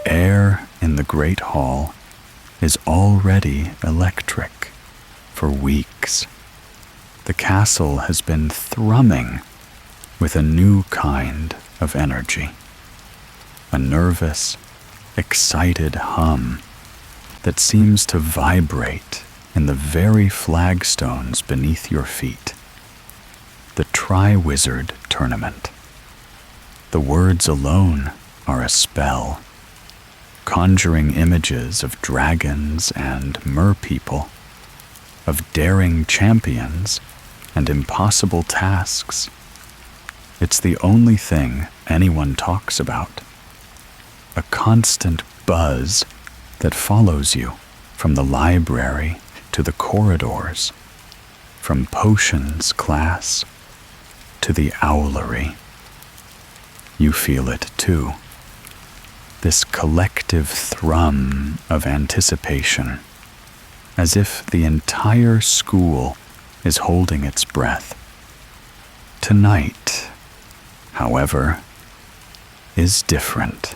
The air in the great hall is already electric for weeks. The castle has been thrumming with a new kind of energy, a nervous, excited hum that seems to vibrate in the very flagstones beneath your feet. The Tri-Wizard Tournament. The words alone are a spell, conjuring images of dragons and merpeople, of daring champions and impossible tasks. It's the only thing anyone talks about. A constant buzz that follows you from the library to the corridors, from potions class to the owlery. You feel it too. This collective thrum of anticipation, as if the entire school is holding its breath. Tonight, however, is different.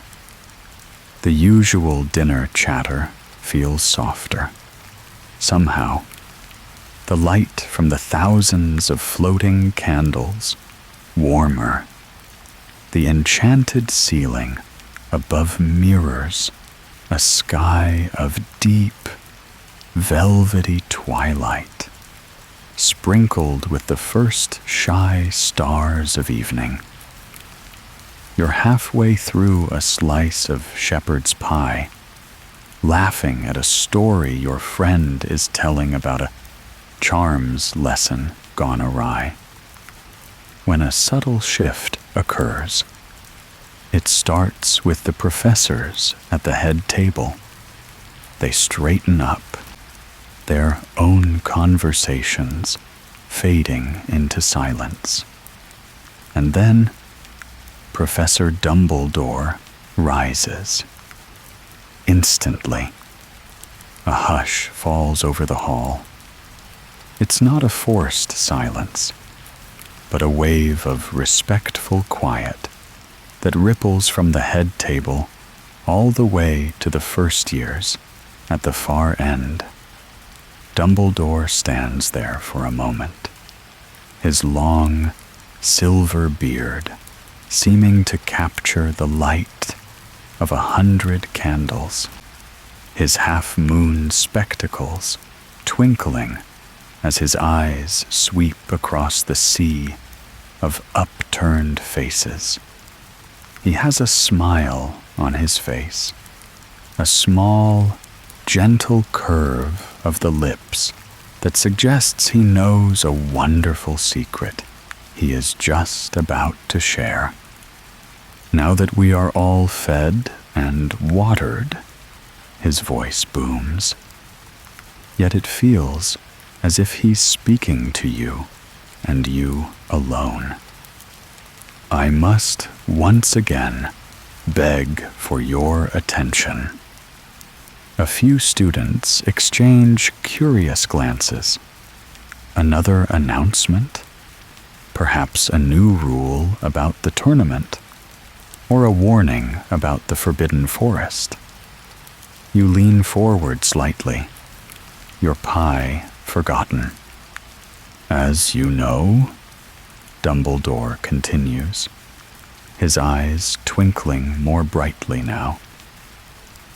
The usual dinner chatter feels softer. Somehow, the light from the thousands of floating candles warmer. The enchanted ceiling above mirrors a sky of deep, velvety twilight, sprinkled with the first shy stars of evening. You're halfway through a slice of shepherd's pie, laughing at a story your friend is telling about a charms lesson gone awry, when a subtle shift occurs. It starts with the professors at the head table. They straighten up, their own conversations fading into silence. And then Professor Dumbledore rises. Instantly, a hush falls over the hall. It's not a forced silence, but a wave of respectful quiet that ripples from the head table all the way to the first years at the far end. Dumbledore stands there for a moment, his long, silver beard seeming to capture the light of 100 candles, his half-moon spectacles twinkling as his eyes sweep across the sea of upturned faces. He has a smile on his face, a small, gentle curve of the lips that suggests he knows a wonderful secret he is just about to share. Now that we are all fed and watered, his voice booms, yet it feels as if he's speaking to you and you alone. I must once again beg for your attention. A few students exchange curious glances. Another announcement? Perhaps a new rule about the tournament, or a warning about the Forbidden Forest. You lean forward slightly, your pie forgotten. As you know, Dumbledore continues, his eyes twinkling more brightly now.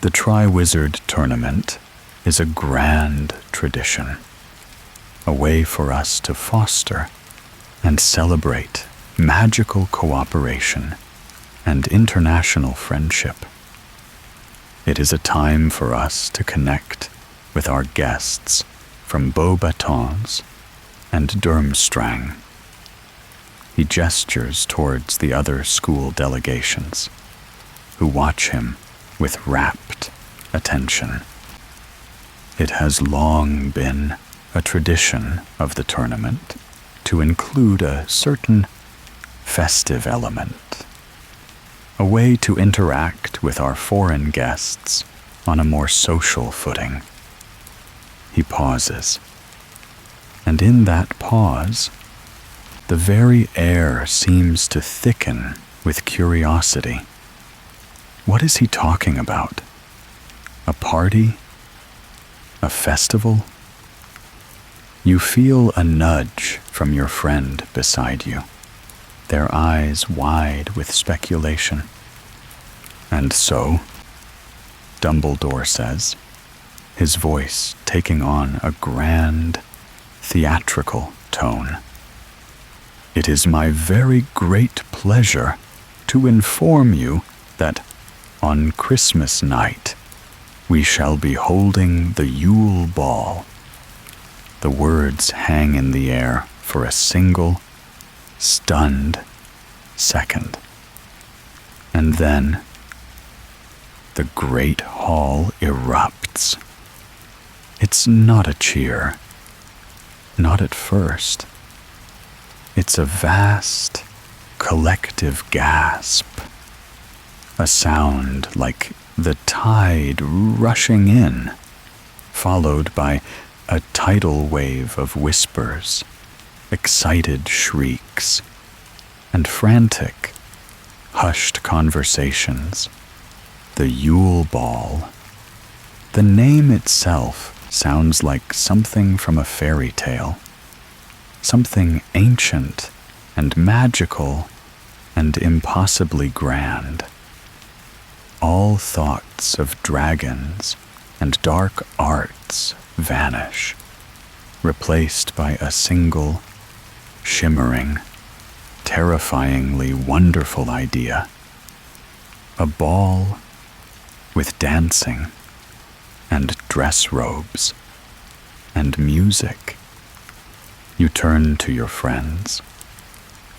The Tri-Wizard Tournament is a grand tradition, a way for us to foster and celebrate magical cooperation and international friendship. It is a time for us to connect with our guests from Beauxbatons and Durmstrang. He gestures towards the other school delegations, who watch him with rapt attention. It has long been a tradition of the tournament to include a certain festive element, a way to interact with our foreign guests on a more social footing. He pauses, and in that pause, the very air seems to thicken with curiosity. What is he talking about? A party? A festival? You feel a nudge from your friend beside you, their eyes wide with speculation. And so, Dumbledore says, his voice taking on a grand, theatrical tone. It is my very great pleasure to inform you that on Christmas night we shall be holding the Yule Ball. The words hang in the air for a single, stunned second. And then the great hall erupts. It's not a cheer, not at first. It's a vast, collective gasp, a sound like the tide rushing in, followed by a tidal wave of whispers, excited shrieks, and frantic, hushed conversations. The Yule Ball. The name itself sounds like something from a fairy tale, something ancient and magical and impossibly grand. All thoughts of dragons and dark arts vanish, replaced by a single, shimmering, terrifyingly wonderful idea. A ball with dancing and dress robes and music. You turn to your friends,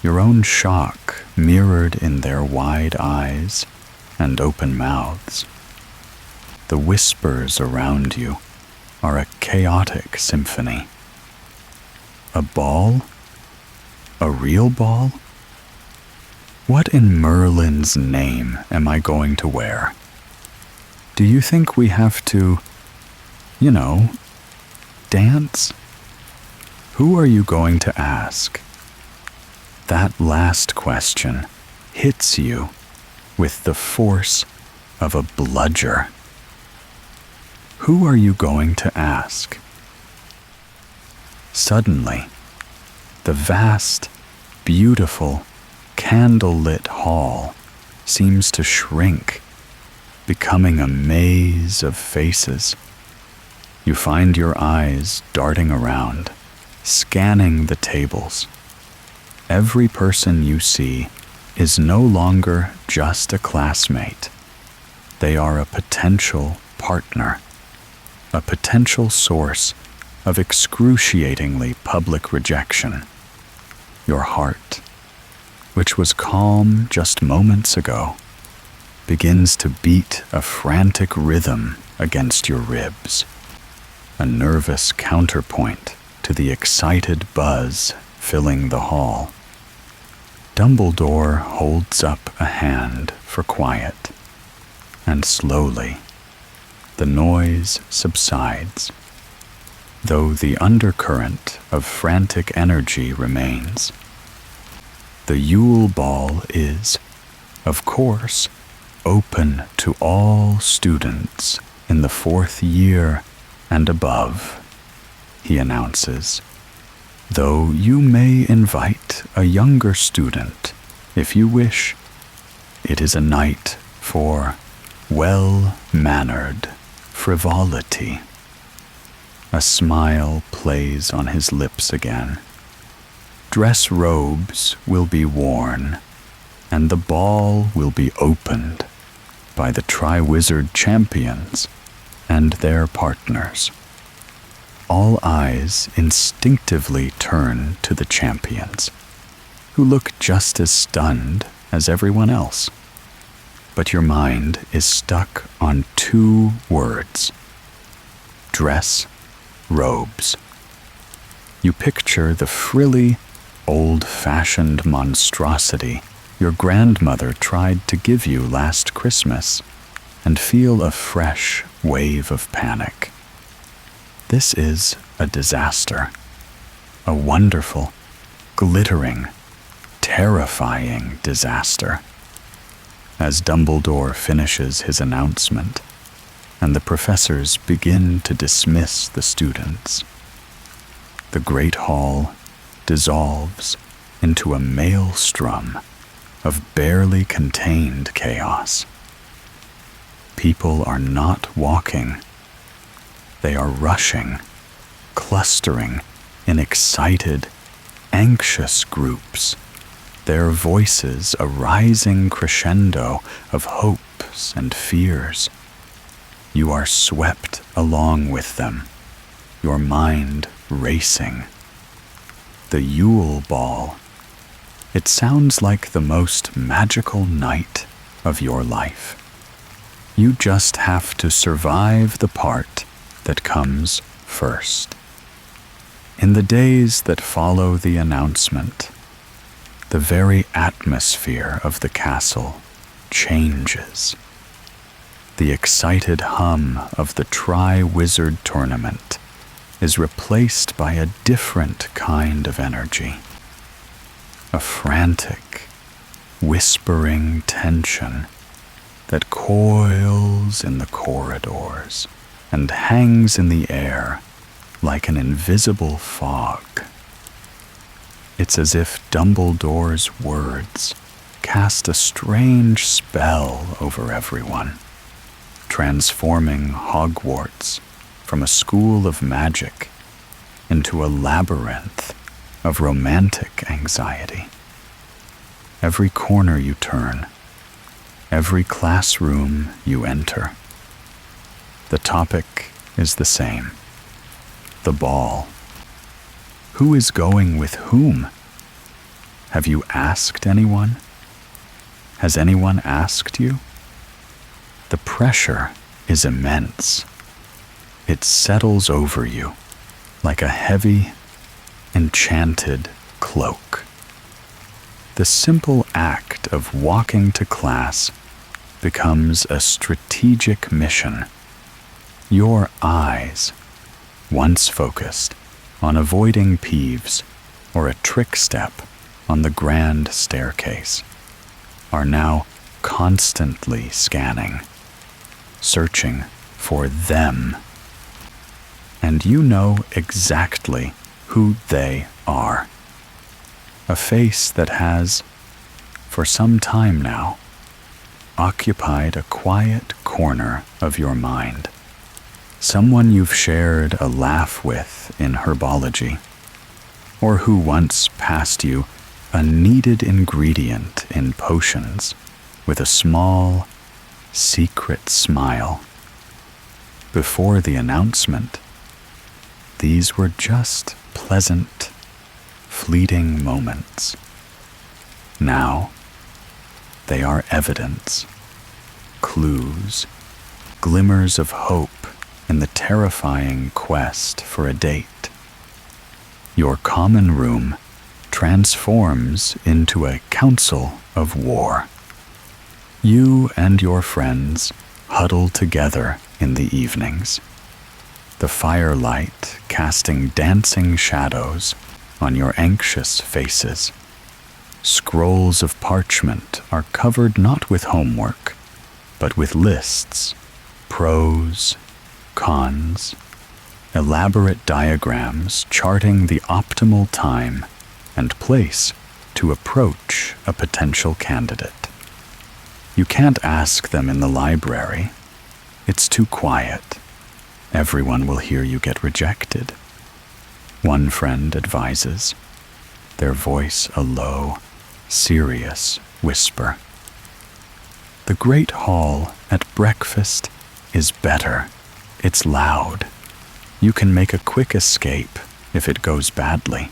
your own shock mirrored in their wide eyes and open mouths. The whispers around you are a chaotic symphony. A ball? A real ball? What in Merlin's name am I going to wear? Do you think we have to, dance? Who are you going to ask? That last question hits you with the force of a bludger. Who are you going to ask? Suddenly, the vast, beautiful, candlelit hall seems to shrink, becoming a maze of faces. You find your eyes darting around, scanning the tables. Every person you see is no longer just a classmate. They are a potential partner, a potential source of excruciatingly public rejection. Your heart, which was calm just moments ago, begins to beat a frantic rhythm against your ribs, a nervous counterpoint to the excited buzz filling the hall. Dumbledore holds up a hand for quiet, and slowly the noise subsides, though the undercurrent of frantic energy remains. The Yule Ball is, of course, open to all students in the 4th year and above, he announces, though you may invite a younger student if you wish. It is a night for well-mannered frivolity. A smile plays on his lips again. Dress robes will be worn, and the ball will be opened by the Triwizard champions and their partners. All eyes instinctively turn to the champions, who look just as stunned as everyone else. But your mind is stuck on 2 words: dress robes. You picture the frilly, old-fashioned monstrosity your grandmother tried to give you last Christmas and feel a fresh wave of panic. This is a disaster, a wonderful, glittering, terrifying disaster. as Dumbledore finishes his announcement and the professors begin to dismiss the students. The great hall dissolves into a maelstrom of barely contained chaos. People are not walking. They are rushing, clustering in excited, anxious groups, their voices a rising crescendo of hopes and fears. You are swept along with them, your mind racing. The Yule Ball. It sounds like the most magical night of your life. You just have to survive the part that comes first. In the days that follow the announcement, the very atmosphere of the castle changes. The excited hum of the Tri-Wizard tournament is replaced by a different kind of energy. A frantic, whispering tension that coils in the corridors and hangs in the air like an invisible fog. It's as if Dumbledore's words cast a strange spell over everyone, transforming Hogwarts from a school of magic into a labyrinth of romantic anxiety. Every corner you turn, every classroom you enter, the topic is the same: the ball. Who is going with whom? Have you asked anyone? Has anyone asked you? The pressure is immense. It settles over you like a heavy, enchanted cloak. The simple act of walking to class becomes a strategic mission. Your eyes, once focused on avoiding Peeves or a trick step on the grand staircase, are now constantly scanning, searching for them. And you know exactly who they are. A face that has, for some time now, occupied a quiet corner of your mind. Someone you've shared a laugh with in herbology, or who once passed you a needed ingredient in potions with a small, secret smile. Before the announcement, these were just pleasant, fleeting moments. Now, they are evidence, clues, glimmers of hope in the terrifying quest for a date. Your common room transforms into a council of war. You and your friends huddle together in the evenings, the firelight casting dancing shadows on your anxious faces. Scrolls of parchment are covered not with homework, but with lists, pros, cons, elaborate diagrams charting the optimal time and place to approach a potential candidate. You can't ask them in the library. It's too quiet. Everyone will hear you get rejected. One friend advises, their voice a low, serious whisper. The great hall at breakfast is better. It's loud. You can make a quick escape if it goes badly.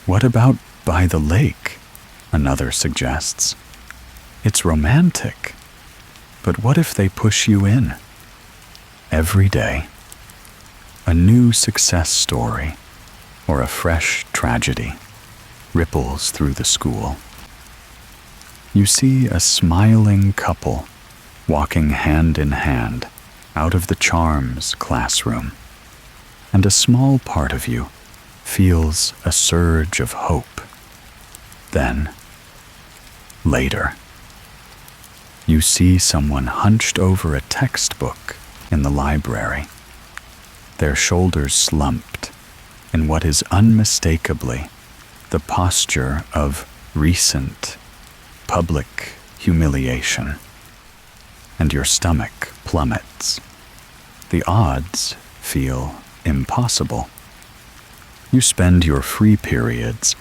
What about by the lake? Another suggests. It's romantic. But what if they push you in? Every day, a new success story or a fresh tragedy ripples through the school. You see a smiling couple walking hand in hand out of the charms classroom, and a small part of you feels a surge of hope. Then, later, You see someone hunched over a textbook in the library, their shoulders slumped in what is unmistakably the posture of recent public humiliation, and your stomach plummets. The odds feel impossible. You spend your free periods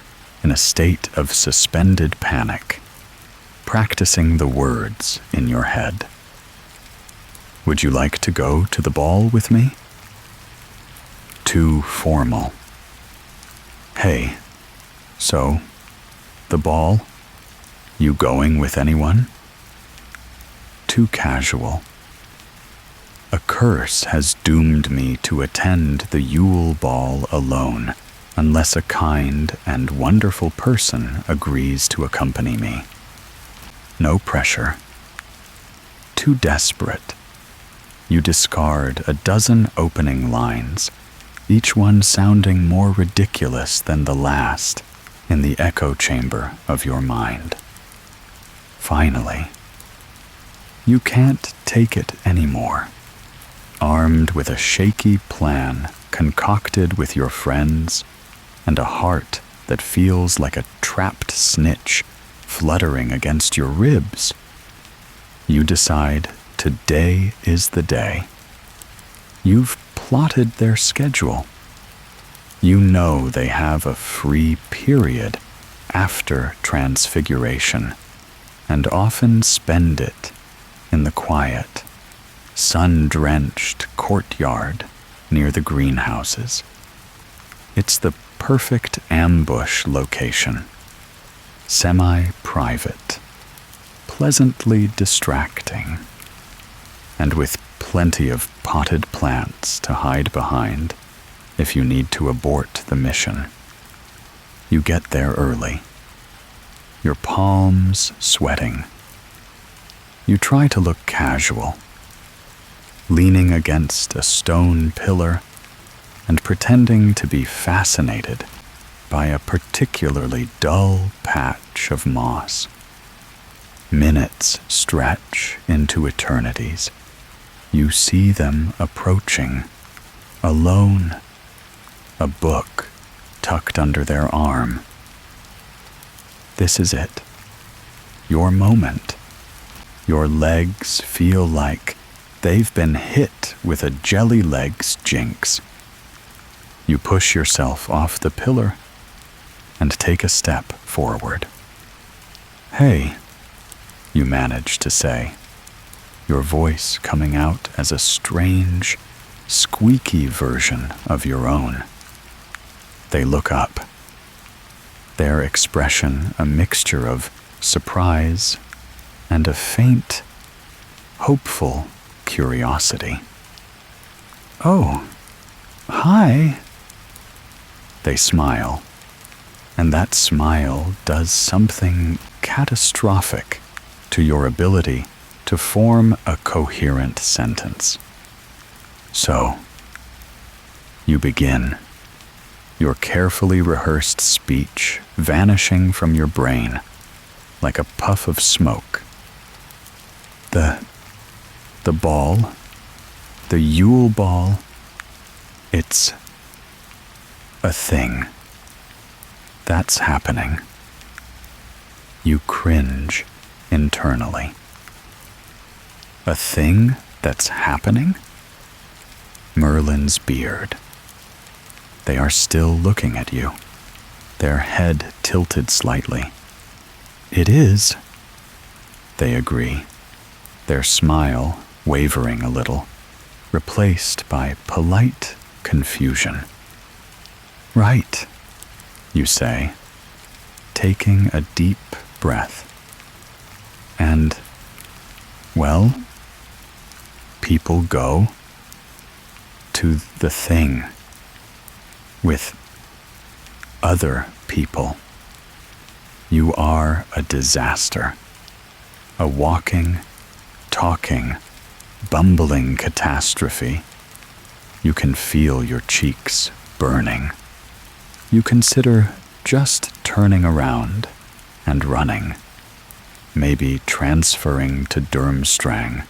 in a state of suspended panic, practicing the words in your head. Would you like to go to the ball with me? Too formal. Hey, so, the ball? You going with anyone? Too casual. A curse has doomed me to attend the Yule Ball alone, unless a kind and wonderful person agrees to accompany me. No pressure. Too desperate. You discard a dozen opening lines, each one sounding more ridiculous than the last in the echo chamber of your mind. Finally, you can't take it anymore. Armed with a shaky plan concocted with your friends and a heart that feels like a trapped snitch fluttering against your ribs, you decide today is the day. You've plotted their schedule. You know they have a free period after transfiguration, and often spend it in the quiet, sun-drenched courtyard near the greenhouses. It's the perfect ambush location, semi-private, pleasantly distracting, and with plenty of potted plants to hide behind if you need to abort the mission. You get there early, your palms sweating. You try to look casual, leaning against a stone pillar and pretending to be fascinated by a particularly dull patch of moss. Minutes stretch into eternities. You see them approaching, alone, a book tucked under their arm. This is it, your moment. Your legs feel like they've been hit with a jelly legs jinx. You push yourself off the pillar and take a step forward. Hey, you manage to say, your voice coming out as a strange, squeaky version of your own. They look up, their expression a mixture of surprise and a faint, hopeful curiosity. Oh, hi. They smile, and that smile does something catastrophic to your ability to form a coherent sentence. So, you begin, your carefully rehearsed speech vanishing from your brain like a puff of smoke. The ball, the Yule Ball, it's a thing. That's happening. You cringe internally. A thing that's happening? Merlin's beard. They are still looking at you, their head tilted slightly. It is, they agree, their smile wavering a little, replaced by polite confusion. Right, you say, taking a deep breath. And, well, people go to the thing with other people. You are a disaster, a walking, talking, bumbling catastrophe. You can feel your cheeks burning. You consider just turning around and running. maybe transferring to Durmstrang.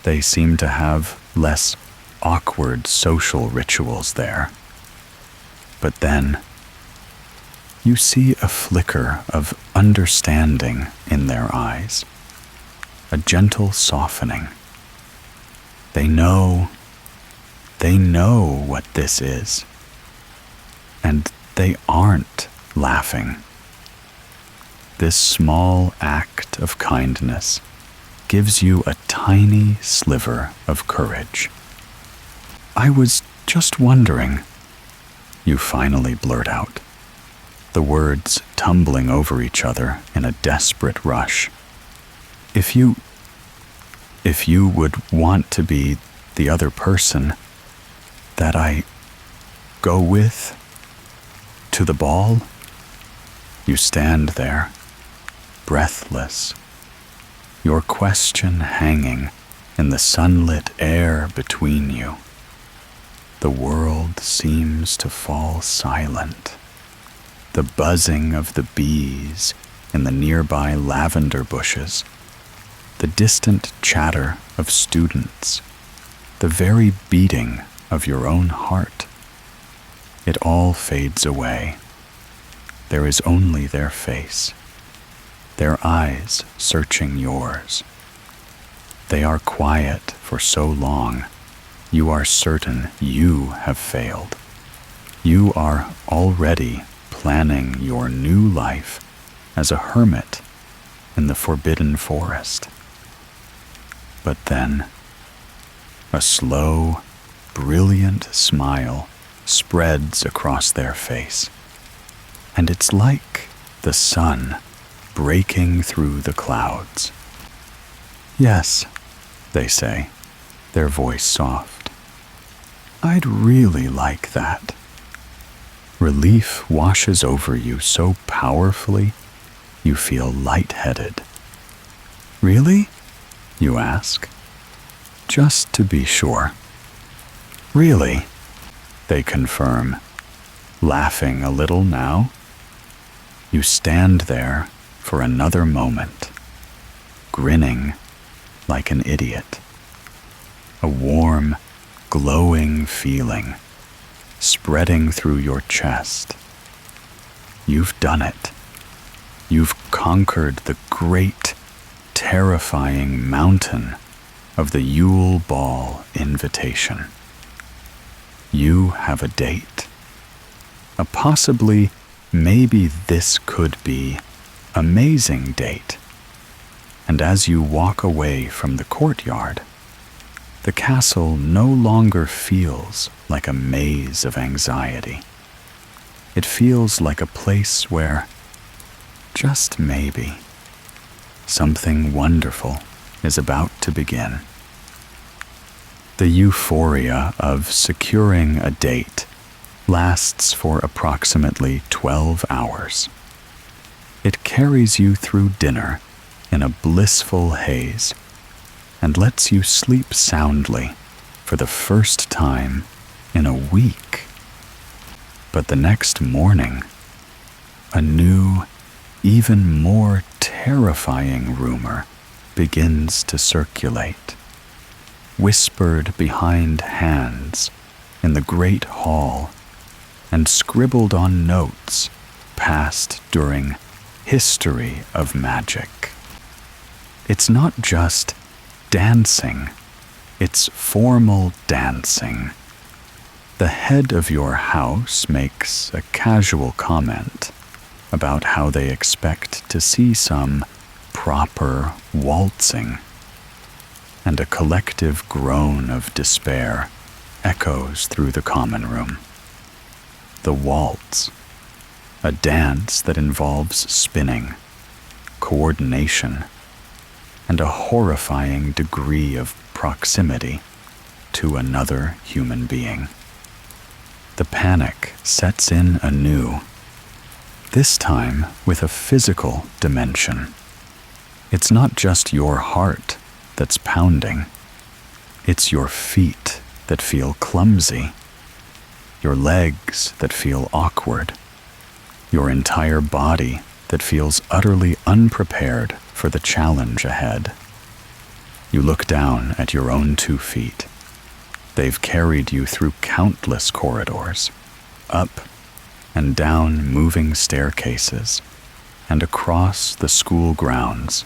They seem to have less awkward social rituals there. But then, you see a flicker of understanding in their eyes, a gentle softening. They know what this is, and they aren't laughing. This small act of kindness gives you a tiny sliver of courage. "I was just wondering," you finally blurt out, the words tumbling over each other in a desperate rush. If you would want to be the other person that I go with to the ball?" You stand there, breathless, your question hanging in the sunlit air between you. The world seems to fall silent. The buzzing of the bees in the nearby lavender bushes, the distant chatter of students, the very beating of your own heart. It all fades away. There is only their face, their eyes searching yours. They are quiet for so long, you are certain you have failed. You are already planning your new life as a hermit in the forbidden forest. But then, a slow, brilliant smile spreads across their face, and it's like the sun breaking through the clouds. "Yes," they say, their voice soft. "I'd really like that." Relief washes over you so powerfully, you feel lightheaded. "Really?" you ask, just to be sure. "Really," they confirm, laughing a little now. You stand there for another moment, grinning like an idiot. A warm, glowing feeling spreading through your chest. You've done it. You've conquered the great, terrifying mountain of the Yule Ball invitation. You have a date. A possibly, maybe this could be, amazing date. And as you walk away from the courtyard, the castle no longer feels like a maze of anxiety. It feels like a place where, just maybe, something wonderful is about to begin. The euphoria of securing a date lasts for approximately 12 hours. It carries you through dinner in a blissful haze and lets you sleep soundly for the first time in a week. But the next morning, a new, even more terrifying rumor begins to circulate, whispered behind hands in the great hall and scribbled on notes passed during history of magic. It's not just dancing, it's formal dancing. The head of your house makes a casual comment about how they expect to see some proper waltzing, and a collective groan of despair echoes through the common room. The waltz, a dance that involves spinning, coordination, and a horrifying degree of proximity to another human being. The panic sets in anew, this time with a physical dimension. It's not just your heart that's pounding, it's your feet that feel clumsy, your legs that feel awkward, your entire body that feels utterly unprepared for the challenge ahead. You look down at your own 2 feet. They've carried you through countless corridors, up and down moving staircases, and across the school grounds.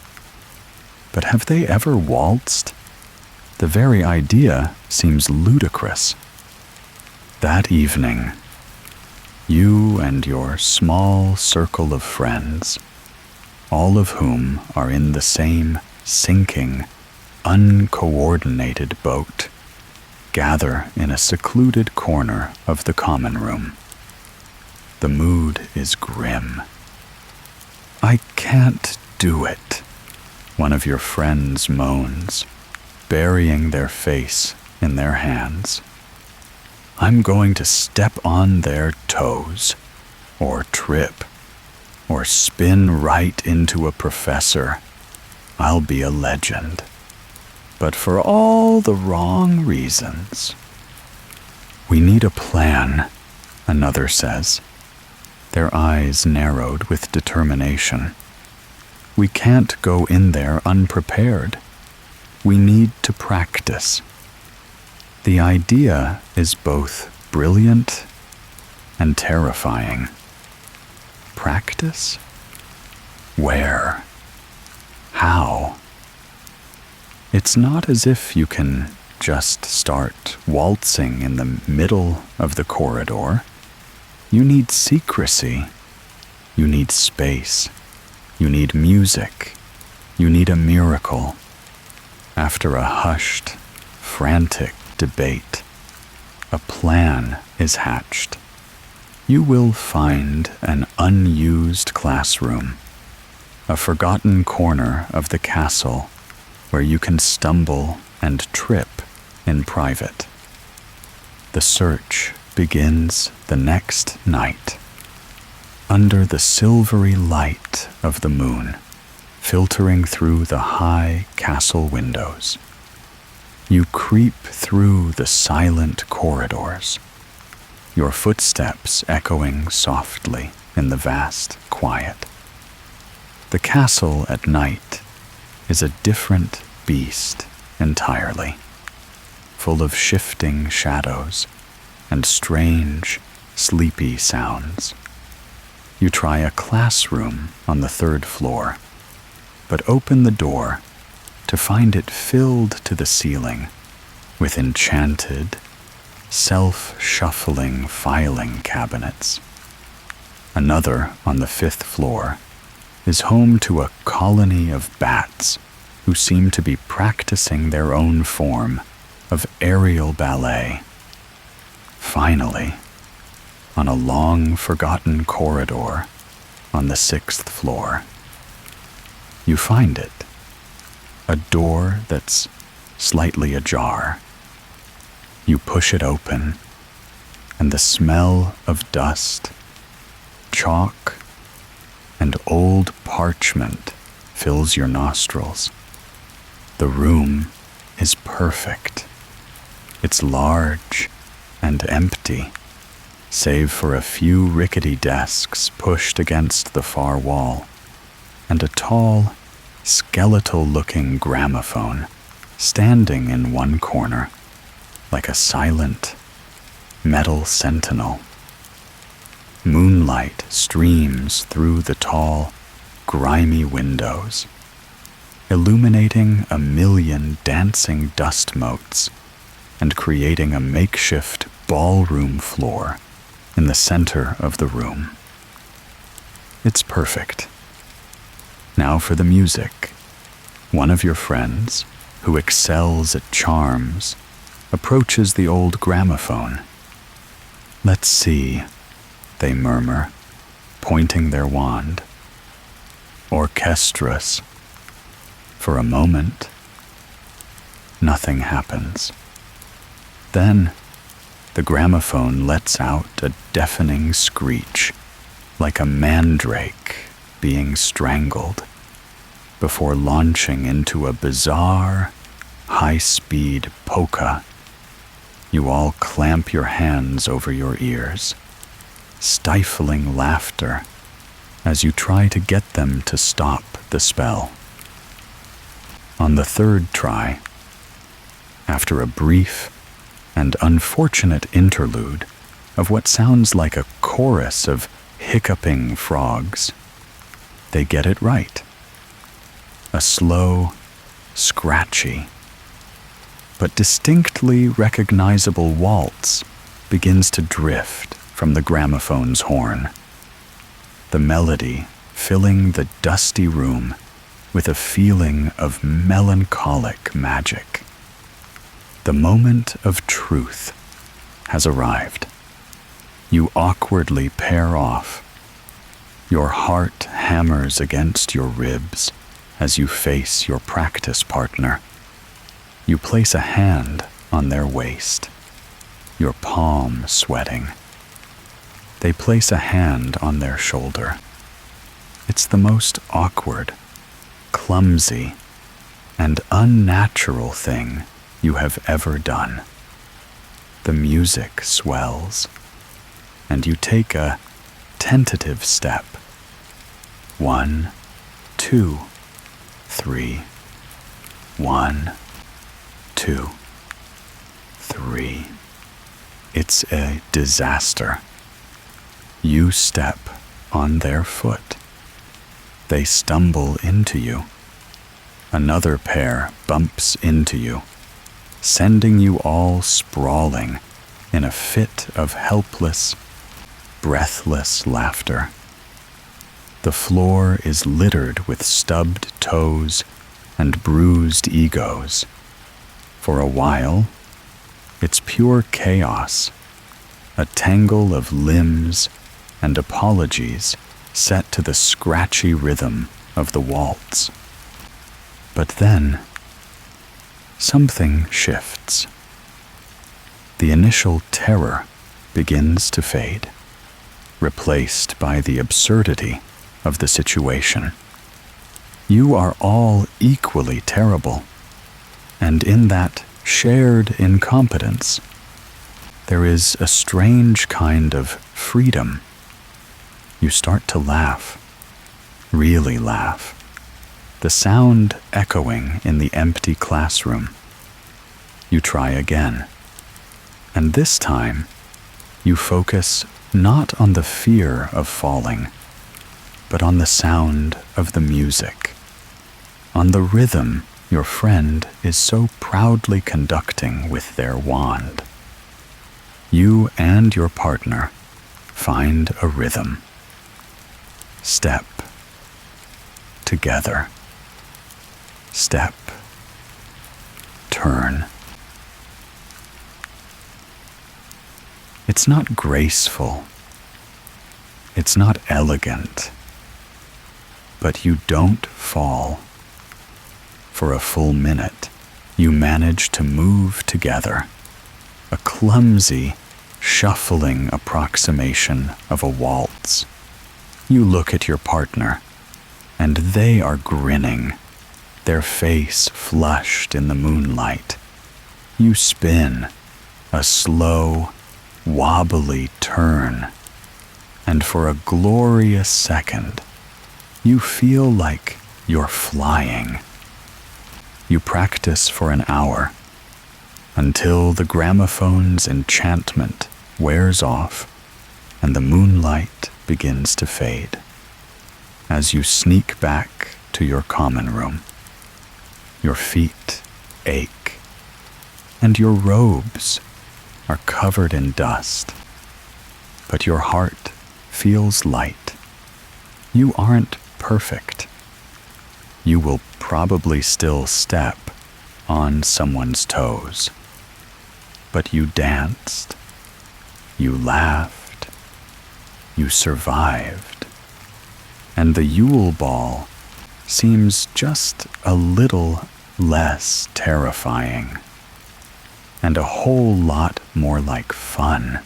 But have they ever waltzed? The very idea seems ludicrous. That evening, you and your small circle of friends, all of whom are in the same sinking, uncoordinated boat, gather in a secluded corner of the common room. The mood is grim. "I can't do it," one of your friends moans, burying their face in their hands. "I'm going to step on their toes, or trip, or spin right into a professor. I'll be a legend. But for all the wrong reasons." "We need a plan," another says, their eyes narrowed with determination. "We can't go in there unprepared. We need to practice." The idea is both brilliant and terrifying. Practice? Where? How? It's not as if you can just start waltzing in the middle of the corridor. You need secrecy. You need space. You need music. You need a miracle. After a hushed, frantic debate, a plan is hatched. You will find an unused classroom, a forgotten corner of the castle where you can stumble and trip in private. The search begins the next night, under the silvery light of the moon, filtering through the high castle windows. You creep through the silent corridors, your footsteps echoing softly in the vast quiet. The castle at night is a different beast entirely, full of shifting shadows and strange, sleepy sounds. You try a classroom on the 3rd floor, but open the door to find it filled to the ceiling with enchanted, self-shuffling filing cabinets. Another on the 5th floor is home to a colony of bats who seem to be practicing their own form of aerial ballet. Finally, on a long-forgotten corridor on the 6th floor, you find it, a door that's slightly ajar. You push it open, and the smell of dust, chalk, and old parchment fills your nostrils. The room is perfect. It's large and empty, save for a few rickety desks pushed against the far wall, and a tall, skeletal-looking gramophone standing in one corner, like a silent, metal sentinel. Moonlight streams through the tall, grimy windows, illuminating a million dancing dust motes and creating a makeshift ballroom floor in the center of the room. It's perfect. Now for the music. One of your friends, who excels at charms, approaches the old gramophone. "Let's see," they murmur, pointing their wand. "Orchestrous." For a moment, nothing happens. Then, the gramophone lets out a deafening screech, like a mandrake being strangled, before launching into a bizarre, high-speed polka. You all clamp your hands over your ears, stifling laughter as you try to get them to stop the spell. On the third try, after a brief and unfortunate interlude of what sounds like a chorus of hiccuping frogs, they get it right. A slow, scratchy, but distinctly recognizable waltz begins to drift from the gramophone's horn, the melody filling the dusty room with a feeling of melancholic magic. The moment of truth has arrived. You awkwardly pair off. Your heart hammers against your ribs as you face your practice partner. You place a hand on their waist, your palm sweating. They place a hand on their shoulder. It's the most awkward, clumsy, and unnatural thing you have ever done. The music swells, and you take a tentative step. 1, 2, 3. 1, 2, 3. It's a disaster. You step on their foot. They stumble into you. Another pair bumps into you, sending you all sprawling in a fit of helpless, breathless laughter. The floor is littered with stubbed toes and bruised egos. For a while, it's pure chaos, a tangle of limbs and apologies set to the scratchy rhythm of the waltz. But then, something shifts. The initial terror begins to fade, replaced by the absurdity of the situation. You are all equally terrible, and in that shared incompetence, there is a strange kind of freedom. You start to laugh, really laugh, the sound echoing in the empty classroom. You try again, and this time you focus not on the fear of falling, but on the sound of the music, on the rhythm your friend is so proudly conducting with their wand. You and your partner find a rhythm. Step together. Step, turn. It's not graceful. It's not elegant. But you don't fall. For a full minute, you manage to move together, a clumsy, shuffling approximation of a waltz. You look at your partner, and they are grinning, their face flushed in the moonlight. You spin, a slow, wobbly turn, and for a glorious second, you feel like you're flying. You practice for an hour, until the gramophone's enchantment wears off and the moonlight begins to fade. As you sneak back to your common room, your feet ache, and your robes are covered in dust, but your heart feels light. You aren't perfect. You will probably still step on someone's toes. But you danced, you laughed, you survived, and the Yule Ball seems just a little less terrifying, and a whole lot more like fun.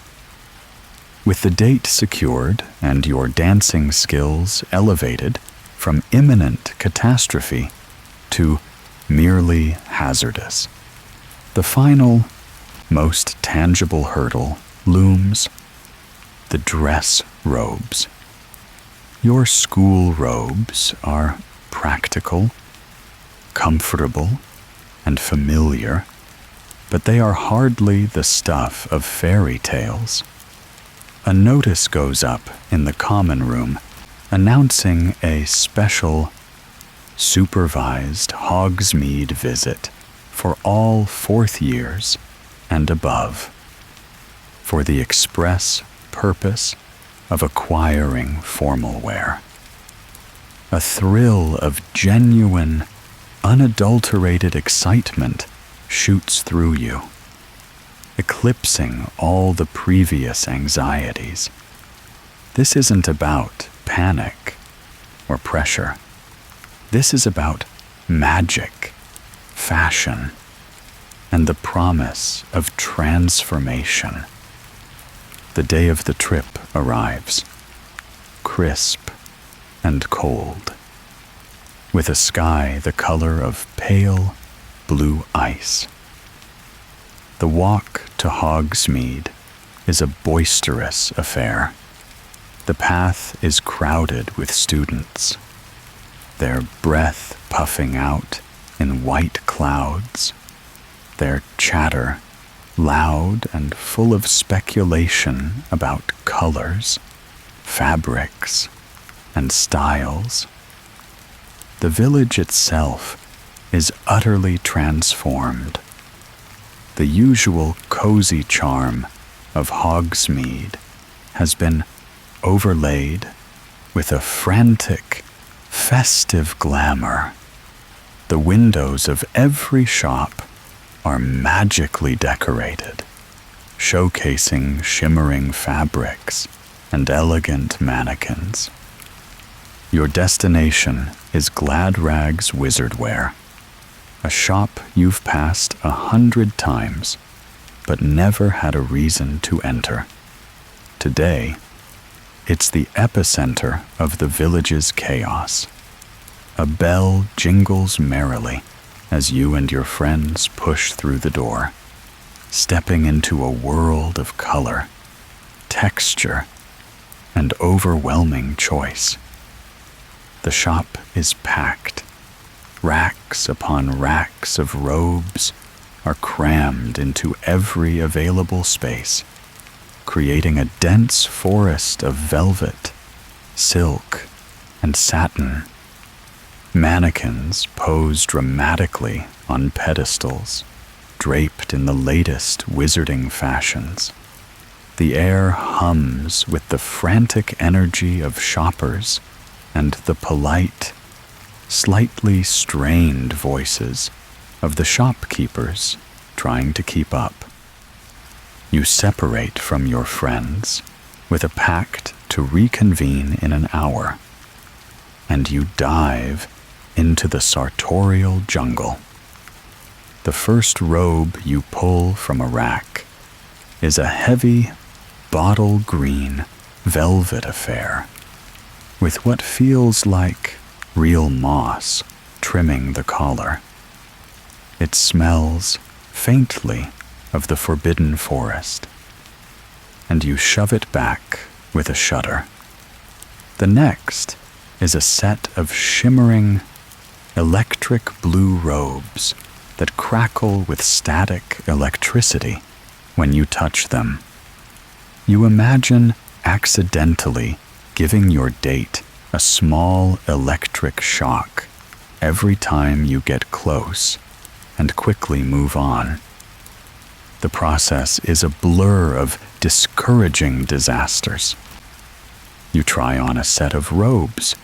With the date secured and your dancing skills elevated from imminent catastrophe to merely hazardous, the final, most tangible hurdle looms: the dress robes. Your school robes are practical, comfortable and familiar, but they are hardly the stuff of fairy tales. A notice goes up in the common room announcing a special supervised Hogsmeade visit for all fourth years and above, for the express purpose of acquiring formal wear. A thrill of genuine, unadulterated excitement shoots through you, eclipsing all the previous anxieties. This isn't about panic or pressure. This is about magic, fashion, and the promise of transformation. The day of the trip arrives, crisp and cold, with a sky the color of pale blue ice. The walk to Hogsmeade is a boisterous affair. The path is crowded with students, their breath puffing out in white clouds, their chatter loud and full of speculation about colors, fabrics, and styles. The village itself is utterly transformed. The usual cozy charm of Hogsmeade has been overlaid with a frantic, festive glamour. The windows of every shop are magically decorated, showcasing shimmering fabrics and elegant mannequins. Your destination is Gladrag's Wizardwear, a shop you've passed 100 times, but never had a reason to enter. Today, it's the epicenter of the village's chaos. A bell jingles merrily as you and your friends push through the door, stepping into a world of color, texture, and overwhelming choice. The shop is packed. Racks upon racks of robes are crammed into every available space, creating a dense forest of velvet, silk, and satin. Mannequins pose dramatically on pedestals, draped in the latest wizarding fashions. The air hums with the frantic energy of shoppers and the polite, slightly strained voices of the shopkeepers trying to keep up. You separate from your friends with a pact to reconvene in an hour, and you dive into the sartorial jungle. The first robe you pull from a rack is a heavy, bottle green velvet affair, with what feels like real moss trimming the collar. It smells faintly of the forbidden forest, and you shove it back with a shudder. The next is a set of shimmering, electric blue robes that crackle with static electricity when you touch them. You imagine accidentally giving your date a small electric shock every time you get close and quickly move on. The process is a blur of discouraging disasters. You try on a set of robes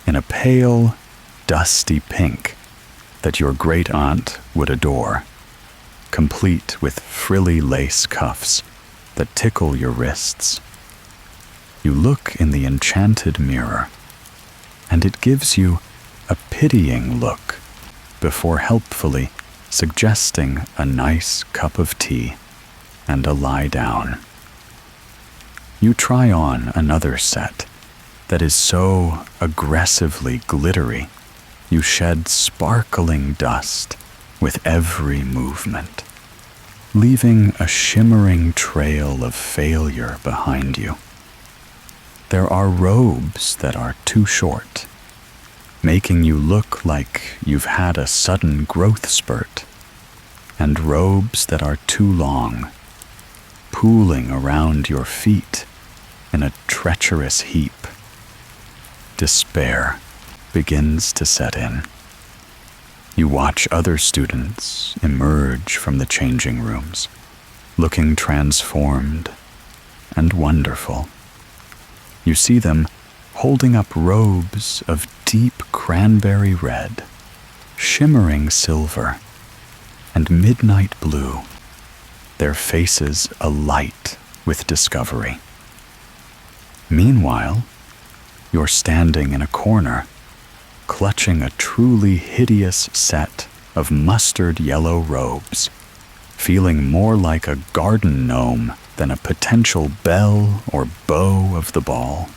in a pale, dusty pink that your great-aunt would adore, complete with frilly lace cuffs that tickle your wrists. You look in the enchanted mirror, and it gives you a pitying look before helpfully suggesting a nice cup of tea and a lie down. You try on another set that is so aggressively glittery, you shed sparkling dust with every movement, leaving a shimmering trail of failure behind you. There are robes that are too short, making you look like you've had a sudden growth spurt, and robes that are too long, pooling around your feet in a treacherous heap. Despair begins to set in. You watch other students emerge from the changing rooms, looking transformed and wonderful. You see them holding up robes of deep cranberry red, shimmering silver, and midnight blue, their faces alight with discovery. Meanwhile, you're standing in a corner, clutching a truly hideous set of mustard yellow robes, feeling more like a garden gnome than a potential belle or beau of the ball.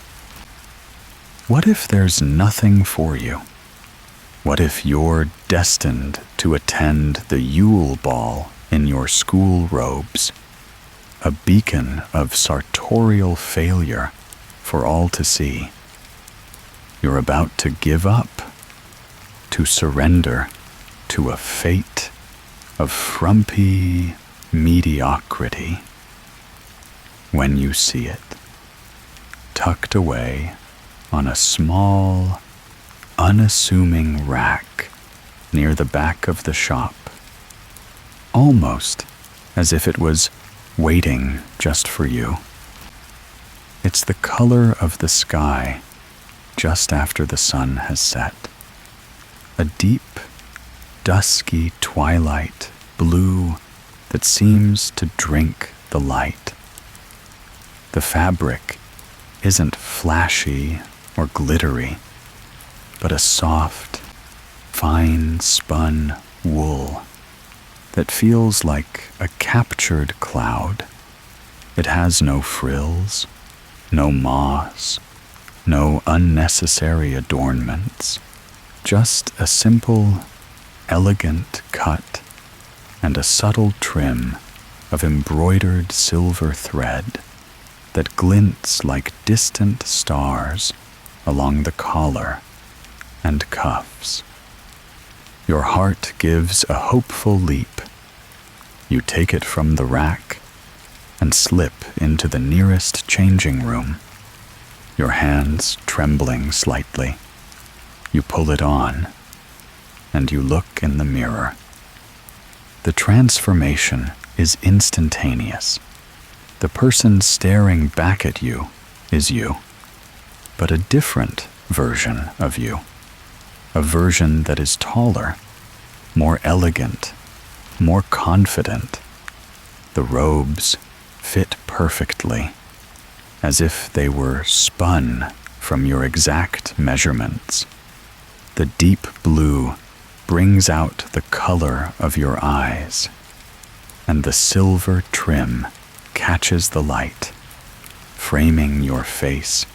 What if there's nothing for you? What if you're destined to attend the Yule Ball in your school robes, a beacon of sartorial failure for all to see? You're about to give up, to surrender to a fate of frumpy mediocrity. When you see it, tucked away on a small, unassuming rack near the back of the shop, almost as if it was waiting just for you. It's the color of the sky just after the sun has set, a deep, dusky twilight blue that seems to drink the light. The fabric isn't flashy or glittery, but a soft, fine-spun wool that feels like a captured cloud. It has no frills, no moss, no unnecessary adornments, just a simple, elegant cut and a subtle trim of embroidered silver thread that glints like distant stars along the collar and cuffs. Your heart gives a hopeful leap. You take it from the rack and slip into the nearest changing room, your hands trembling slightly. You pull it on, and you look in the mirror. The transformation is instantaneous. The person staring back at you is you, but a different version of you. A version that is taller, more elegant, more confident. The robes fit perfectly, as if they were spun from your exact measurements. The deep blue brings out the color of your eyes, and the silver trim catches the light, framing your face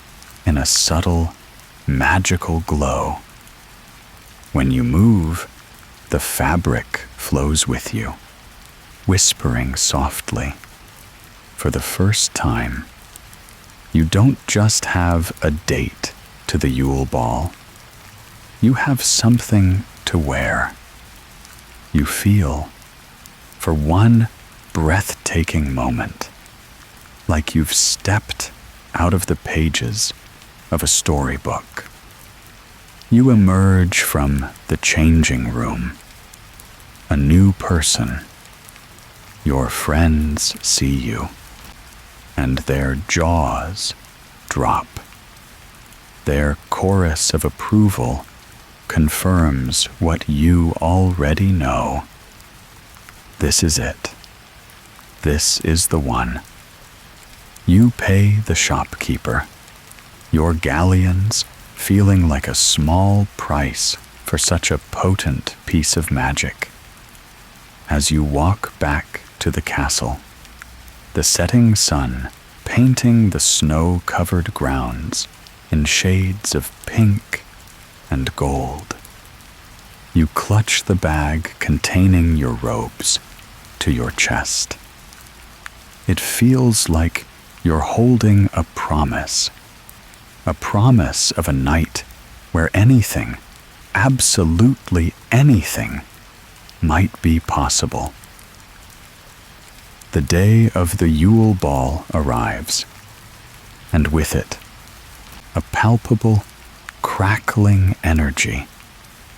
in a subtle, magical glow. When you move, the fabric flows with you, whispering softly. For the first time, you don't just have a date to the Yule Ball. You have something to wear. You feel, for one breathtaking moment, like you've stepped out of the pages of a storybook. You emerge from the changing room, a new person. Your friends see you, and their jaws drop. Their chorus of approval confirms what you already know. This is it. This is the one. You pay the shopkeeper, your galleons feeling like a small price for such a potent piece of magic. As you walk back to the castle, the setting sun painting the snow-covered grounds in shades of pink and gold. You clutch the bag containing your robes to your chest. It feels like you're holding a promise of a night where anything absolutely anything might be possible. The day of the Yule Ball arrives, and with it, a palpable, crackling energy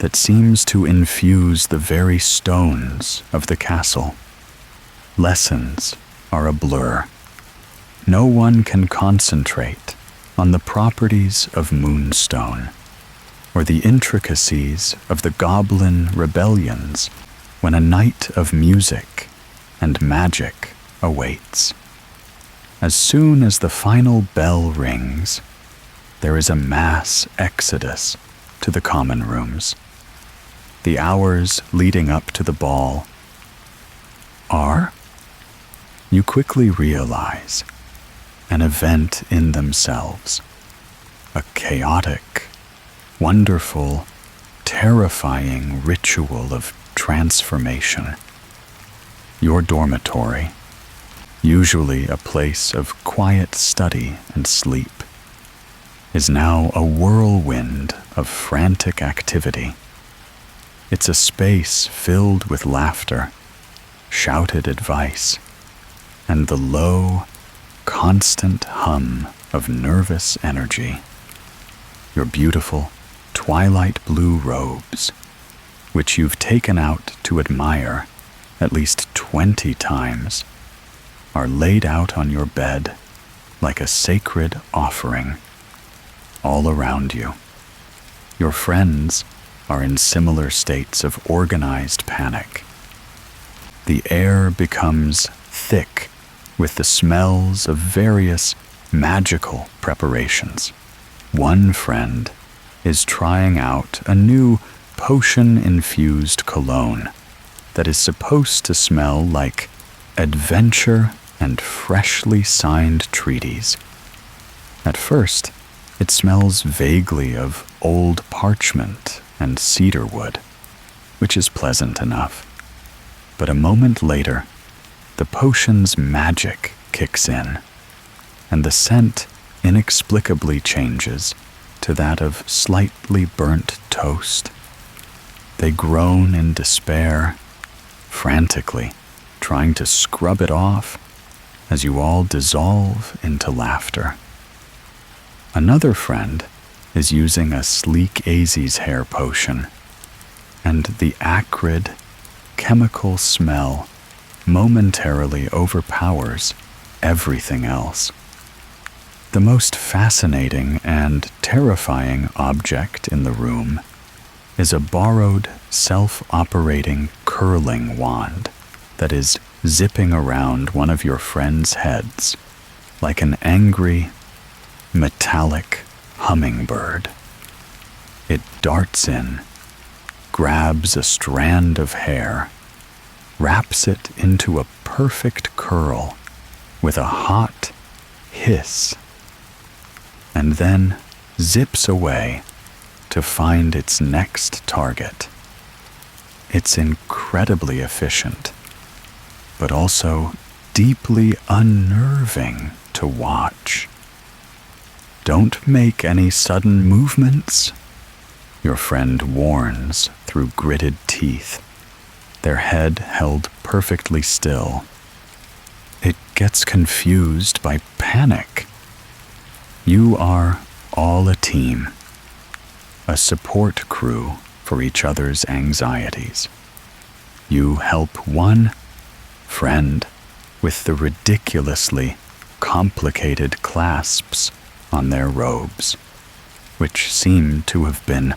that seems to infuse the very stones of the castle. Lessons are a blur. No one can concentrate on the properties of Moonstone or the intricacies of the goblin rebellions when a night of music and magic awaits. As soon as the final bell rings, there is a mass exodus to the common rooms. The hours leading up to the ball are, you quickly realize, an event in themselves, a chaotic, wonderful, terrifying ritual of transformation. Your dormitory, usually a place of quiet study and sleep, is now a whirlwind of frantic activity. It's a space filled with laughter, shouted advice, and the low, constant hum of nervous energy. Your beautiful twilight blue robes, which you've taken out to admire at least 20 times, are laid out on your bed like a sacred offering. All around you, your friends are in similar states of organized panic. The air becomes thick with the smells of various magical preparations. One friend is trying out a new potion-infused cologne that is supposed to smell like adventure and freshly signed treaties. At first, it smells vaguely of old parchment and cedar wood, which is pleasant enough. But a moment later, the potion's magic kicks in, and the scent inexplicably changes to that of slightly burnt toast. They groan in despair, frantically trying to scrub it off as you all dissolve into laughter. Another friend is using a sleek Azi's hair potion, and the acrid, chemical smell momentarily overpowers everything else. The most fascinating and terrifying object in the room is a borrowed, self-operating curling wand that is zipping around one of your friends' heads like an angry, metallic hummingbird. It darts in, grabs a strand of hair, wraps it into a perfect curl with a hot hiss, and then zips away to find its next target. It's incredibly efficient, but also deeply unnerving to watch. Don't make any sudden movements, your friend warns through gritted teeth, their head held perfectly still. It gets confused by panic. You are all a team, a support crew for each other's anxieties. You help one friend with the ridiculously complicated clasps on their robes, which seem to have been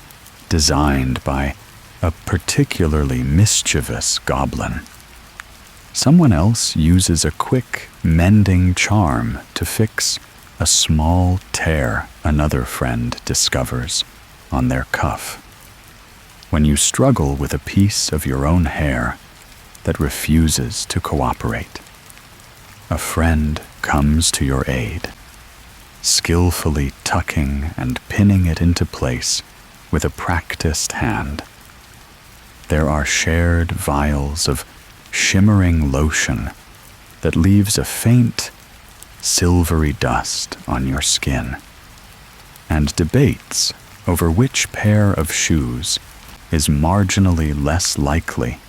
designed by a particularly mischievous goblin. Someone else uses a quick mending charm to fix a small tear another friend discovers on their cuff. When you struggle with a piece of your own hair that refuses to cooperate, a friend comes to your aid, skillfully tucking and pinning it into place with a practiced hand. There are shared vials of shimmering lotion that leaves a faint, silvery dust on your skin, and debates over which pair of shoes is marginally less likely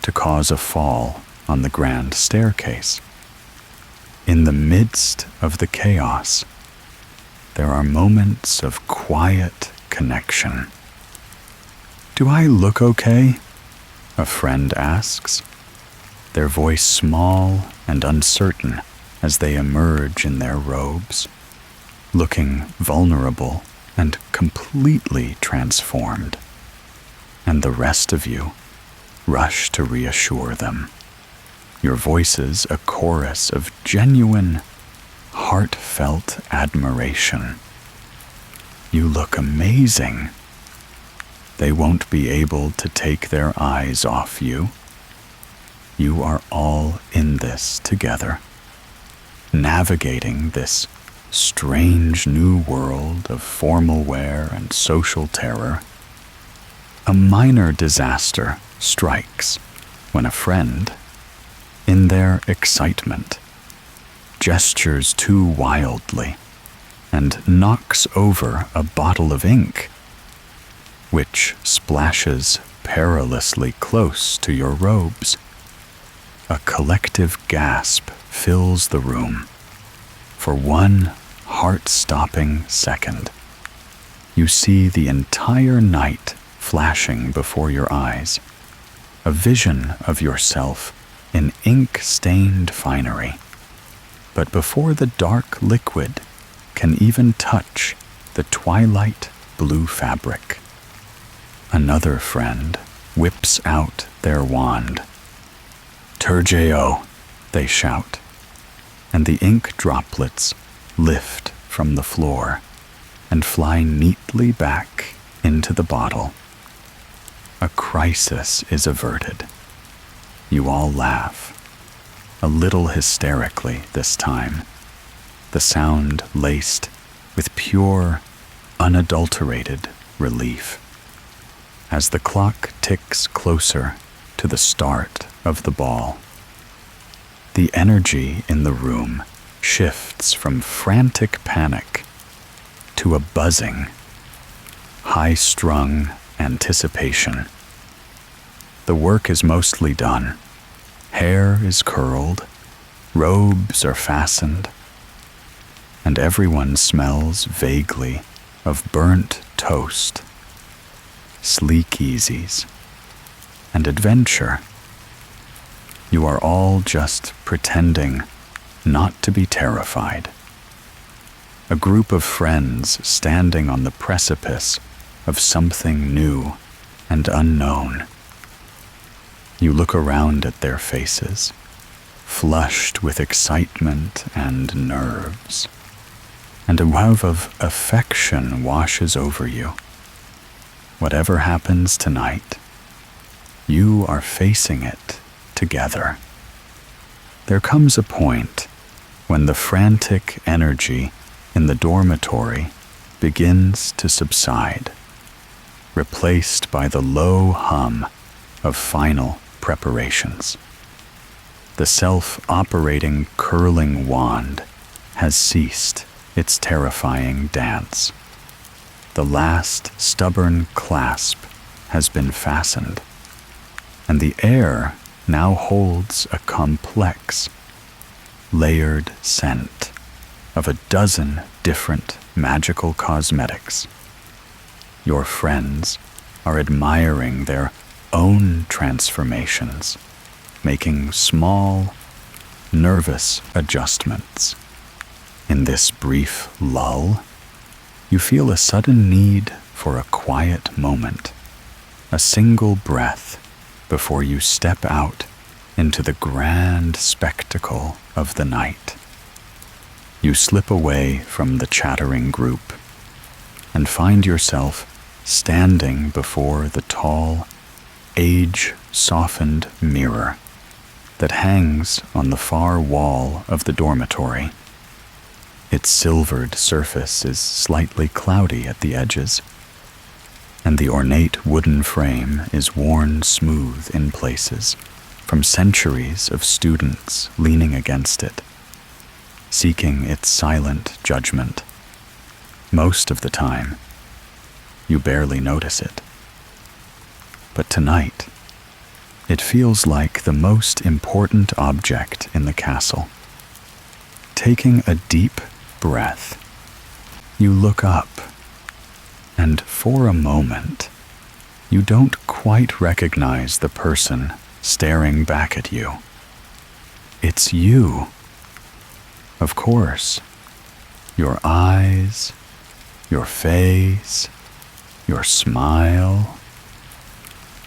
to cause a fall on the grand staircase. In the midst of the chaos, there are moments of quiet connection. "Do I look okay?" a friend asks, their voice small and uncertain as they emerge in their robes, looking vulnerable and completely transformed. And the rest of you rush to reassure them, your voices a chorus of genuine, heartfelt admiration. "You look amazing." They won't be able to take their eyes off you. You are all in this together, navigating this strange new world of formal wear and social terror. A minor disaster strikes when a friend, in their excitement, gestures too wildly and knocks over a bottle of ink, which splashes perilously close to your robes. A collective gasp fills the room. For one heart-stopping second, you see the entire night flashing before your eyes, a vision of yourself in ink-stained finery. But before the dark liquid can even touch the twilight blue fabric, another friend whips out their wand. "Turgeo," they shout, and the ink droplets lift from the floor and fly neatly back into the bottle. A crisis is averted. You all laugh, a little hysterically this time, the sound laced with pure, unadulterated relief. As the clock ticks closer to the start of the ball, the energy in the room shifts from frantic panic to a buzzing, high-strung anticipation. The work is mostly done. Hair is curled, robes are fastened, and everyone smells vaguely of burnt toast, sleek easies, and adventure. You are all just pretending not to be terrified. A group of friends standing on the precipice of something new and unknown. You look around at their faces, flushed with excitement and nerves, and a wave of affection washes over you. Whatever happens tonight, you are facing it together. There comes a point when the frantic energy in the dormitory begins to subside, replaced by the low hum of final preparations. The self-operating curling wand has ceased its terrifying dance. The last stubborn clasp has been fastened, and the air now holds a complex, layered scent of a dozen different magical cosmetics. Your friends are admiring their own transformations, making small, nervous adjustments. In this brief lull, you feel a sudden need for a quiet moment, a single breath before you step out into the grand spectacle of the night. You slip away from the chattering group and find yourself standing before the tall, age-softened mirror that hangs on the far wall of the dormitory. Its silvered surface is slightly cloudy at the edges, and the ornate wooden frame is worn smooth in places from centuries of students leaning against it, seeking its silent judgment. Most of the time, you barely notice it. But tonight, it feels like the most important object in the castle. Taking a deep breath, you look up, and for a moment, you don't quite recognize the person staring back at you. It's you. Of course, your eyes, your face, your smile,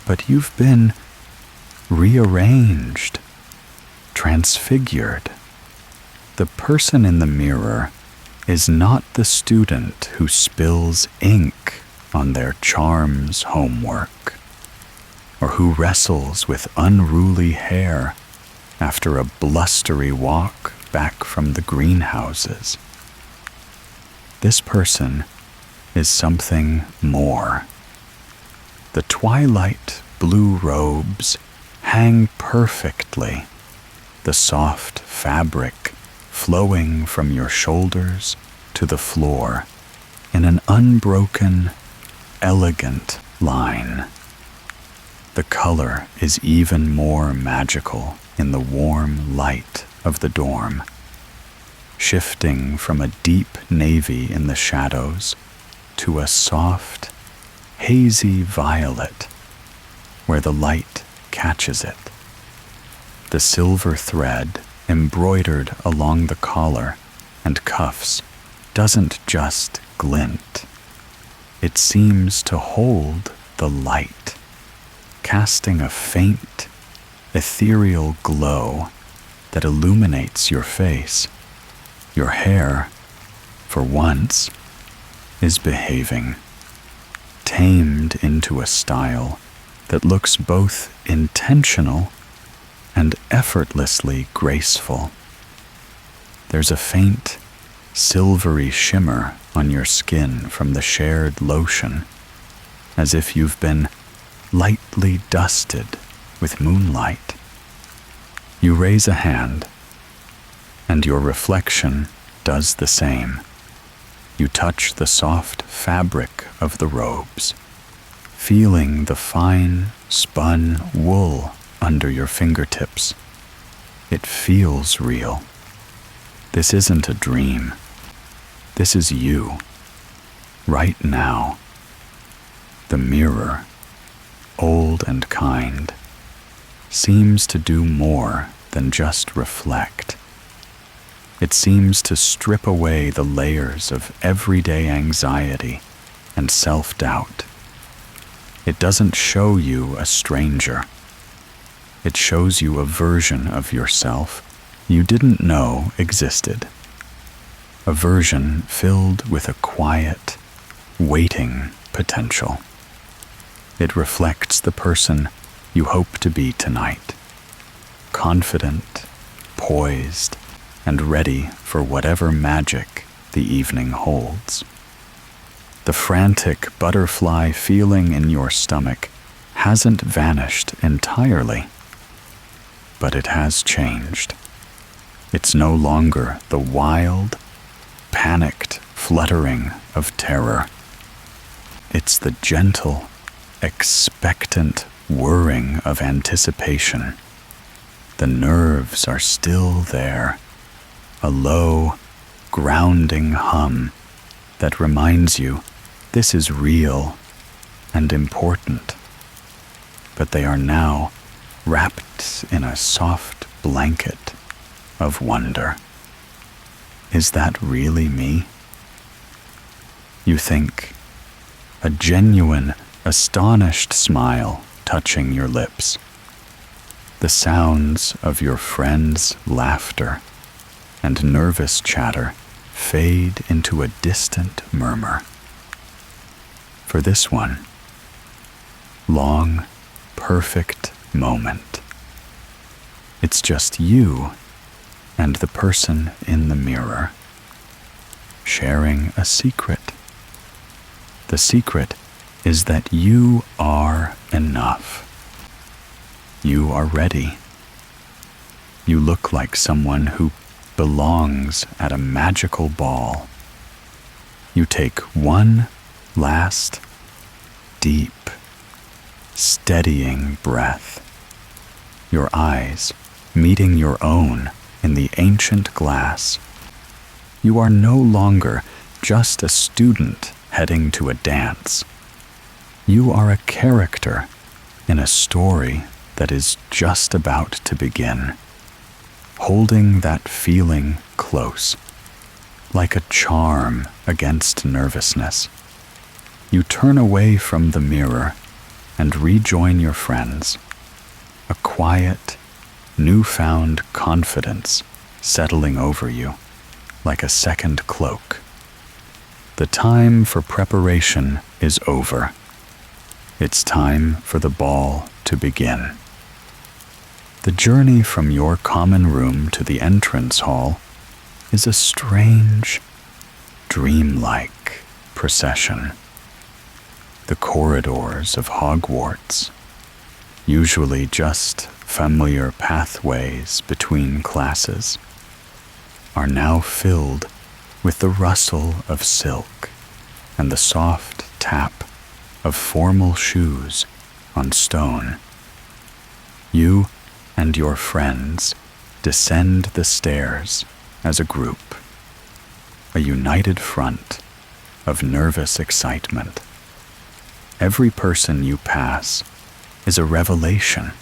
but you've been rearranged, transfigured. The person in the mirror is not the student who spills ink on their charms homework, or who wrestles with unruly hair after a blustery walk back from the greenhouses. This person is something more. The twilight blue robes hang perfectly, the soft fabric flowing from your shoulders to the floor in an unbroken, elegant line. The color is even more magical in the warm light of the dorm, shifting from a deep navy in the shadows to a soft, hazy violet where the light catches it. The silver thread embroidered along the collar and cuffs doesn't just glint. It seems to hold the light, casting a faint, ethereal glow that illuminates your face. Your hair, for once, is behaving, tamed into a style that looks both intentional and effortlessly graceful. There's a faint, silvery shimmer on your skin from the shared lotion, as if you've been lightly dusted with moonlight. You raise a hand, and your reflection does the same. You touch the soft fabric of the robes, feeling the fine spun wool under your fingertips. It feels real. This isn't a dream. This is you, right now. The mirror, old and kind, seems to do more than just reflect. It seems to strip away the layers of everyday anxiety and self-doubt. It doesn't show you a stranger. It shows you a version of yourself you didn't know existed. A version filled with a quiet, waiting potential. It reflects the person you hope to be tonight. Confident, poised, and ready for whatever magic the evening holds. The frantic butterfly feeling in your stomach hasn't vanished entirely, but it has changed. It's no longer the wild, panicked fluttering of terror. It's the gentle, expectant whirring of anticipation. The nerves are still there, a low, grounding hum that reminds you this is real and important. But they are now wrapped in a soft blanket of wonder. Is that really me? You think, a genuine, astonished smile touching your lips. The sounds of your friends' laughter and nervous chatter fade into a distant murmur. For this one, long, perfect moment. It's just you and the person in the mirror, sharing a secret. The secret is that you are enough. You are ready. You look like someone who belongs at a magical ball. You take one last, deep, steadying breath, your eyes meeting your own in the ancient glass. You are no longer just a student heading to a dance. You are a character in a story that is just about to begin, holding that feeling close, like a charm against nervousness. You turn away from the mirror and rejoin your friends, a quiet, newfound confidence settling over you like a second cloak. The time for preparation is over. It's time for the ball to begin. The journey from your common room to the entrance hall is a strange, dreamlike procession. The corridors of Hogwarts, usually just familiar pathways between classes, are now filled with the rustle of silk and the soft tap of formal shoes on stone. You and your friends descend the stairs as a group, a united front of nervous excitement. Every person you pass is a revelation.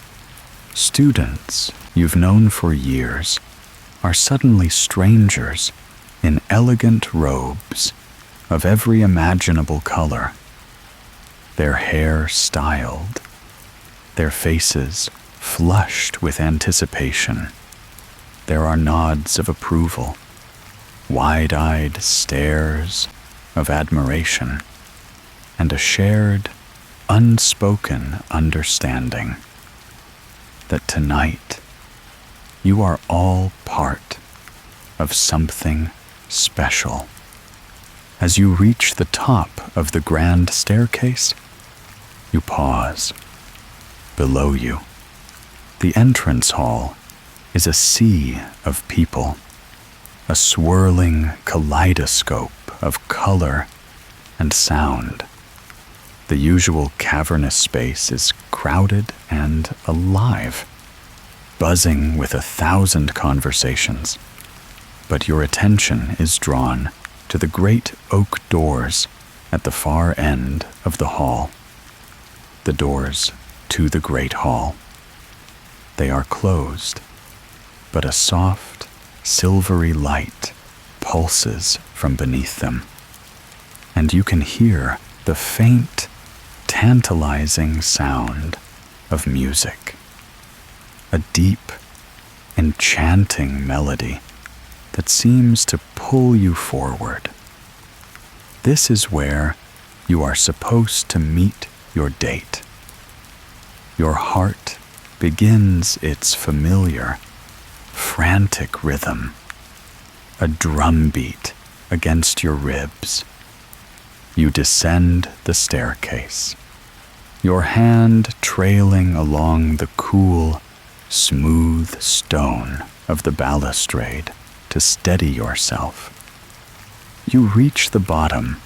Students you've known for years are suddenly strangers in elegant robes of every imaginable color, their hair styled, their faces flushed with anticipation. There are nods of approval, wide-eyed stares of admiration, and a shared, unspoken understanding that tonight you are all part of something special. As you reach the top of the grand staircase, you pause. Below you, the entrance hall is a sea of people, a swirling kaleidoscope of color and sound. The usual cavernous space is crowded and alive, buzzing with 1,000 conversations. But your attention is drawn to the great oak doors at the far end of the hall. The doors to the great hall. They are closed, but a soft, silvery light pulses from beneath them, and you can hear the faint, tantalizing sound of music, a deep, enchanting melody that seems to pull you forward. This is where you are supposed to meet your date. Your heart begins its familiar, frantic rhythm, a drumbeat against your ribs. You descend the staircase, your hand trailing along the cool, smooth stone of the balustrade to steady yourself. You reach the bottom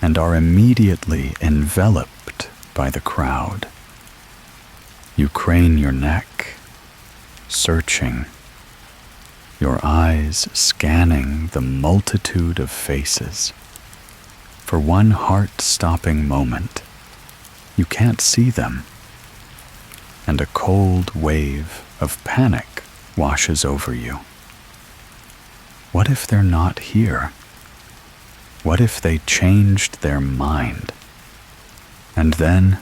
and are immediately enveloped by the crowd. You crane your neck, searching, your eyes scanning the multitude of faces. For one heart-stopping moment, you can't see them, and a cold wave of panic washes over you. What if they're not here? What if they changed their mind? And then,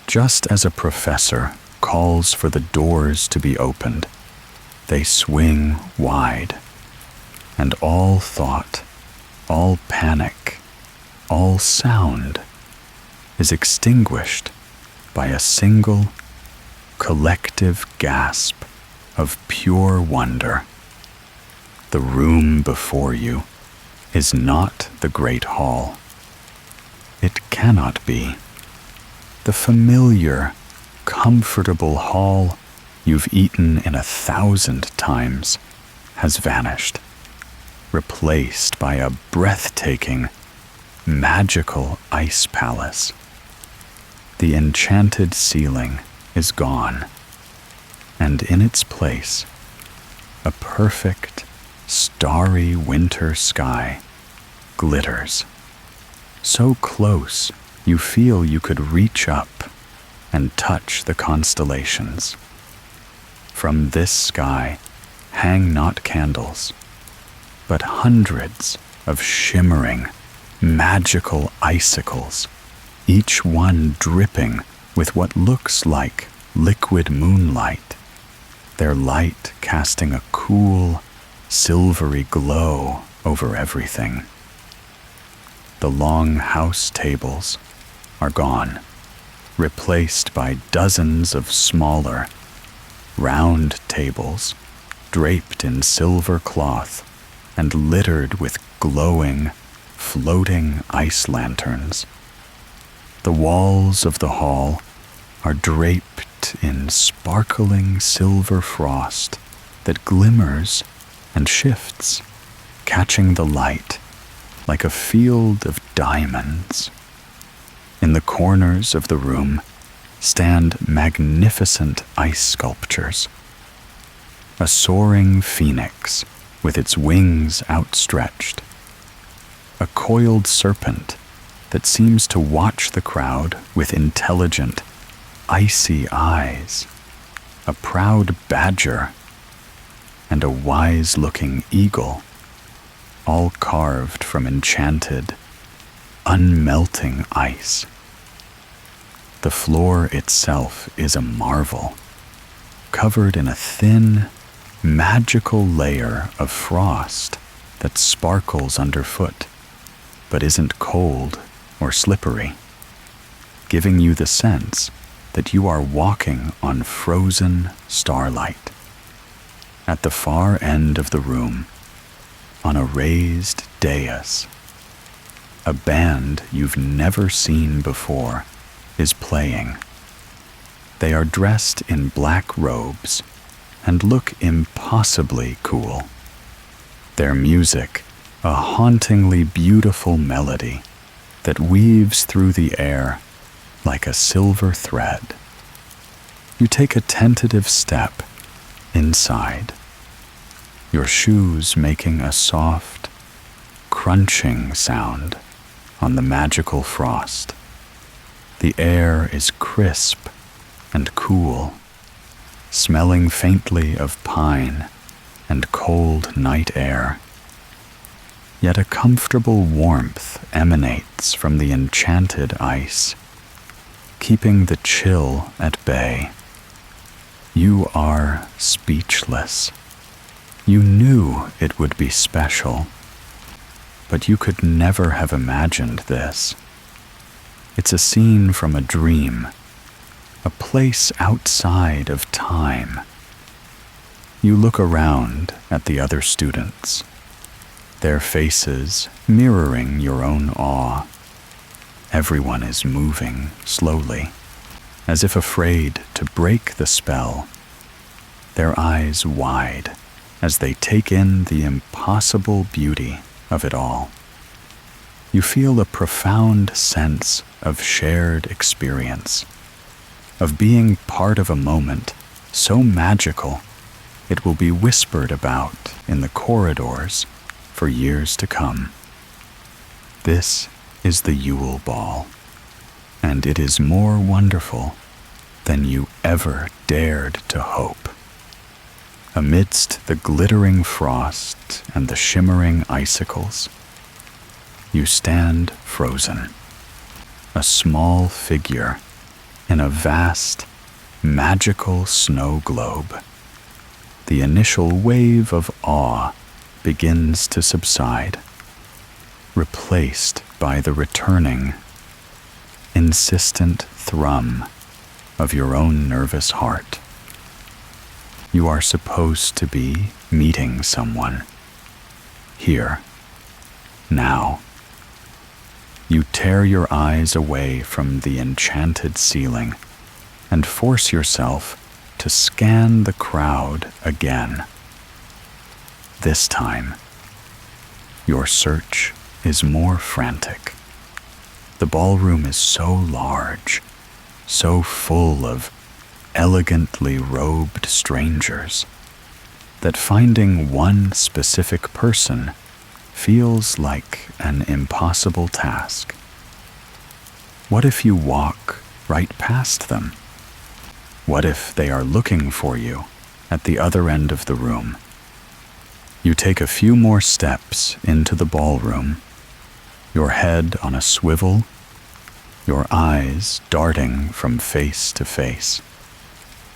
just as a professor calls for the doors to be opened, they swing wide, and all thought, all panic, all sound is extinguished by a single, collective gasp of pure wonder. The room before you is not the great hall. It cannot be. The familiar, comfortable hall you've eaten in 1,000 times has vanished, replaced by a breathtaking, magical ice palace. The enchanted ceiling is gone, and in its place, a perfect, starry winter sky glitters. So close, you feel you could reach up and touch the constellations. From this sky hang not candles, but hundreds of shimmering, magical icicles, each one dripping with what looks like liquid moonlight, their light casting a cool, silvery glow over everything. The long house tables are gone, replaced by dozens of smaller, round tables draped in silver cloth and littered with glowing, floating ice lanterns. The walls of the hall are draped in sparkling silver frost that glimmers and shifts, catching the light like a field of diamonds. In the corners of the room stand magnificent ice sculptures. A soaring phoenix with its wings outstretched. A coiled serpent that seems to watch the crowd with intelligent, icy eyes. A proud badger and a wise-looking eagle, all carved from enchanted, unmelting ice. The floor itself is a marvel, covered in a thin, magical layer of frost that sparkles underfoot, but isn't cold or slippery, giving you the sense that you are walking on frozen starlight. At the far end of the room, on a raised dais, a band you've never seen before is playing. They are dressed in black robes and look impossibly cool. Their music, a hauntingly beautiful melody that weaves through the air like a silver thread. You take a tentative step inside, your shoes making a soft, crunching sound on the magical frost. The air is crisp and cool, smelling faintly of pine and cold night air. Yet a comfortable warmth emanates from the enchanted ice, keeping the chill at bay. You are speechless. You knew it would be special, but you could never have imagined this. It's a scene from a dream, a place outside of time. You look around at the other students, their faces mirroring your own awe. Everyone is moving slowly, as if afraid to break the spell, their eyes wide as they take in the impossible beauty of it all. You feel a profound sense of shared experience, of being part of a moment so magical it will be whispered about in the corridors for years to come. This is the Yule Ball, and it is more wonderful than you ever dared to hope. Amidst the glittering frost and the shimmering icicles, you stand frozen, a small figure in a vast, magical snow globe. The initial wave of awe begins to subside, replaced by the returning, insistent thrum of your own nervous heart. You are supposed to be meeting someone. Here, now. You tear your eyes away from the enchanted ceiling and force yourself to scan the crowd again. This time, your search is more frantic. The ballroom is so large, so full of elegantly robed strangers that finding one specific person feels like an impossible task. What if you walk right past them? What if they are looking for you at the other end of the room? You take a few more steps into the ballroom, your head on a swivel, your eyes darting from face to face.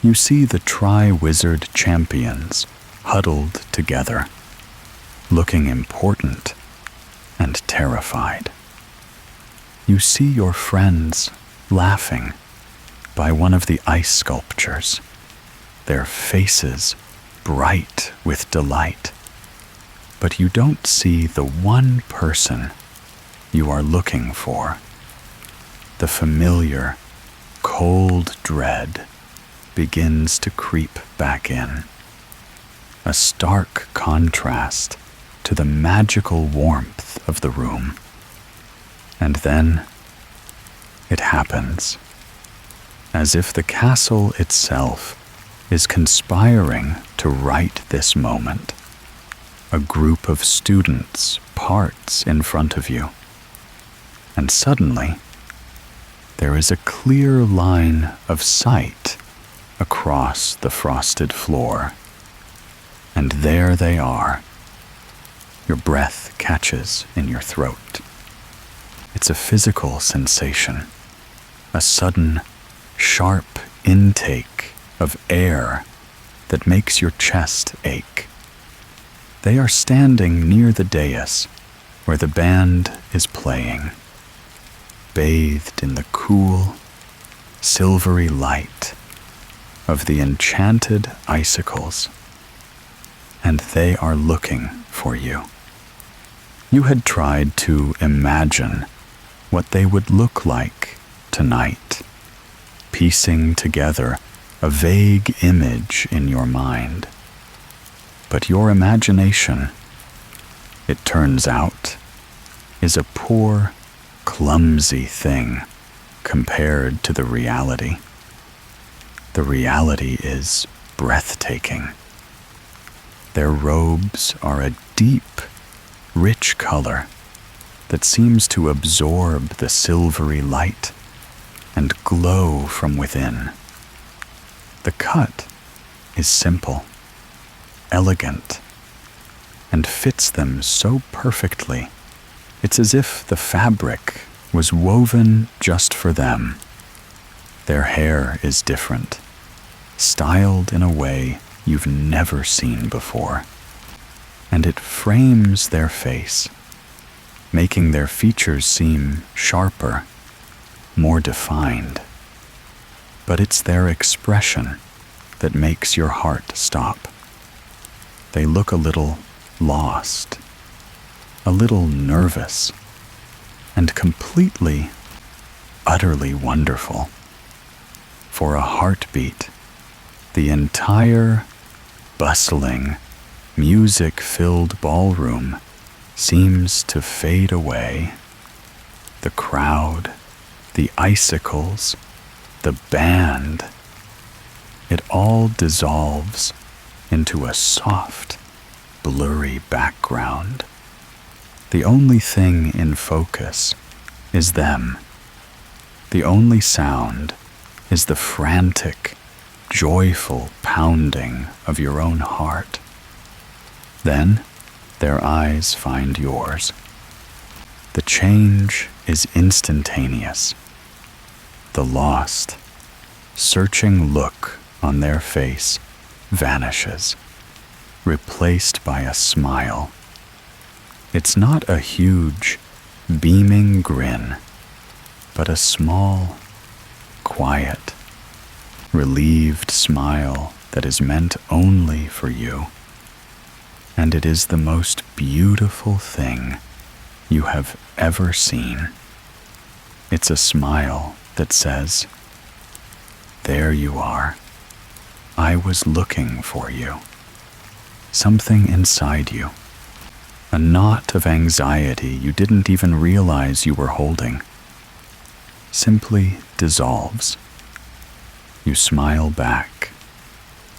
You see the Tri-Wizard champions huddled together, looking important and terrified. You see your friends laughing by one of the ice sculptures, their faces bright with delight. But you don't see the one person you are looking for. The familiar, cold dread begins to creep back in, a stark contrast to the magical warmth of the room. And then it happens, as if the castle itself is conspiring to right this moment. A group of students parts in front of you, and suddenly there is a clear line of sight across the frosted floor. And there they are. Your breath catches in your throat. It's a physical sensation, a sudden, sharp intake of air that makes your chest ache. They are standing near the dais where the band is playing, bathed in the cool, silvery light of the enchanted icicles, and they are looking for you. You had tried to imagine what they would look like tonight, piecing together a vague image in your mind. But your imagination, it turns out, is a poor, clumsy thing compared to the reality. The reality is breathtaking. Their robes are a deep, rich color that seems to absorb the silvery light and glow from within. The cut is simple, elegant, and fits them so perfectly. It's as if the fabric was woven just for them. Their hair is different, styled in a way you've never seen before, and it frames their face, making their features seem sharper, more defined. But it's their expression that makes your heart stop. They look a little lost, a little nervous, and completely, utterly wonderful. For a heartbeat, the entire bustling, music-filled ballroom seems to fade away. The crowd, the icicles, the band, it all dissolves into a soft, blurry background. The only thing in focus is them. The only sound is the frantic, joyful pounding of your own heart. Then their eyes find yours. The change is instantaneous. The lost, searching look on their face vanishes, replaced by a smile. It's not a huge, beaming grin, but a small, quiet, relieved smile that is meant only for you. And it is the most beautiful thing you have ever seen. It's a smile that says, "There you are. I was looking for you." Something inside you, a knot of anxiety you didn't even realize you were holding, simply dissolves You smile back,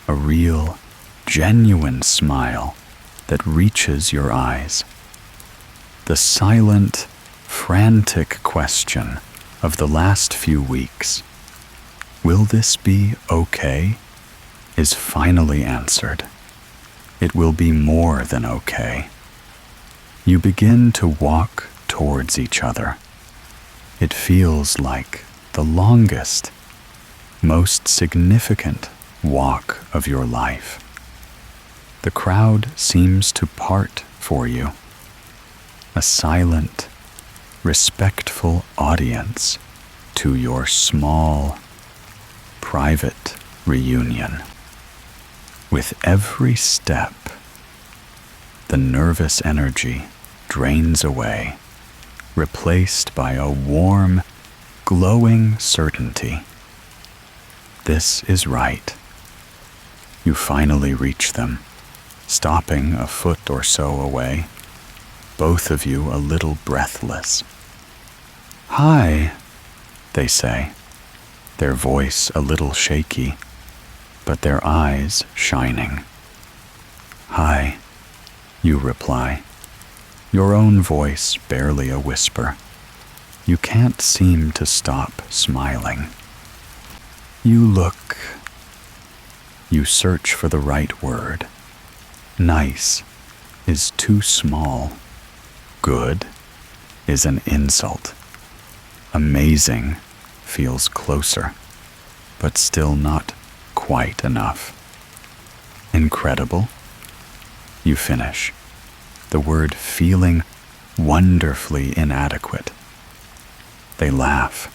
a real, genuine smile that reaches your eyes. The silent, frantic question of the last few weeks, will this be okay, is finally answered. It will be more than okay. You begin to walk towards each other. It feels like the longest, most significant walk of your life. The crowd seems to part for you. A silent, respectful audience to your small, private reunion. With every step, the nervous energy drains away, replaced by a warm, glowing certainty. This is right. You finally reach them, stopping a foot or so away, both of you a little breathless. "Hi," they say, their voice a little shaky, but their eyes shining. "Hi," you reply, your own voice barely a whisper. You can't seem to stop smiling. You look. You search for the right word. Nice is too small. Good is an insult. Amazing feels closer, but still not quite enough. Incredible? You finish, the word feeling wonderfully inadequate. They laugh,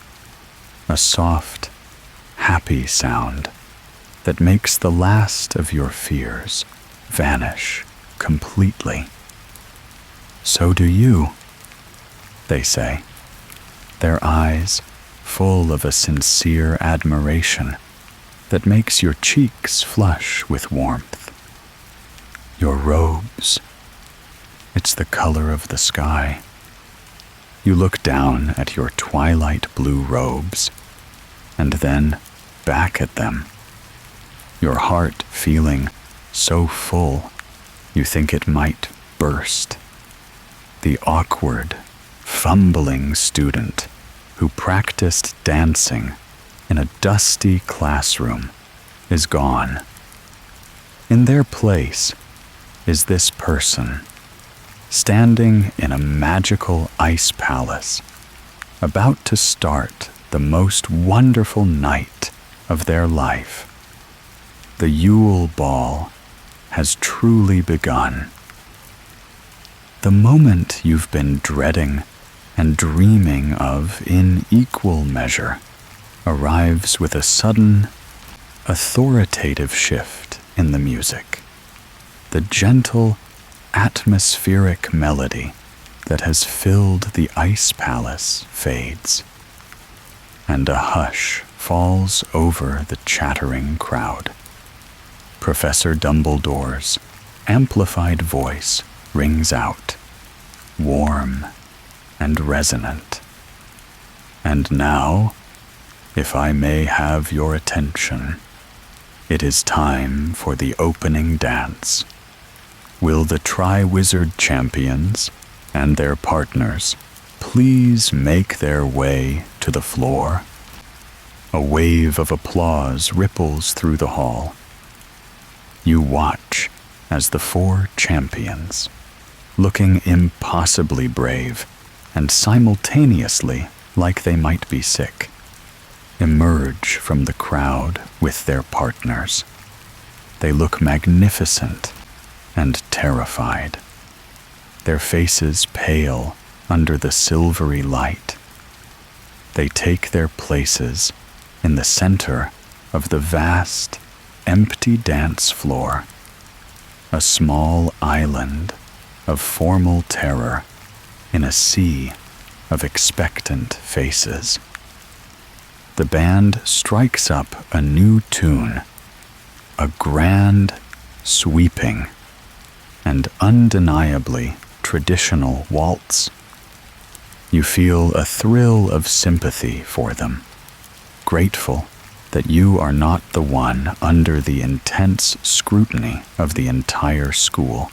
a soft, happy sound that makes the last of your fears vanish completely. "So do you," they say, their eyes full of a sincere admiration that makes your cheeks flush with warmth. Your robes, it's the color of the sky. You look down at your twilight blue robes, and then back at them, your heart feeling so full you think it might burst. The awkward, fumbling student who practiced dancing in a dusty classroom is gone. In their place is this person, standing in a magical ice palace, about to start the most wonderful night of their life. The Yule Ball has truly begun. The moment you've been dreading and dreaming of in equal measure arrives with a sudden, authoritative shift in the music. The gentle, atmospheric melody that has filled the ice palace fades, and a hush falls over the chattering crowd. Professor Dumbledore's amplified voice rings out, warm and resonant. "And now, if I may have your attention, it is time for the opening dance. Will the Triwizard champions and their partners please make their way to the floor?" A wave of applause ripples through the hall. You watch as the 4 champions, looking impossibly brave and simultaneously like they might be sick, emerge from the crowd with their partners. They look magnificent and terrified, their faces pale under the silvery light. They take their places in the center of the vast, empty dance floor, a small island of formal terror in a sea of expectant faces. The band strikes up a new tune, a grand, sweeping, and undeniably traditional waltz. You feel a thrill of sympathy for them, grateful that you are not the one under the intense scrutiny of the entire school,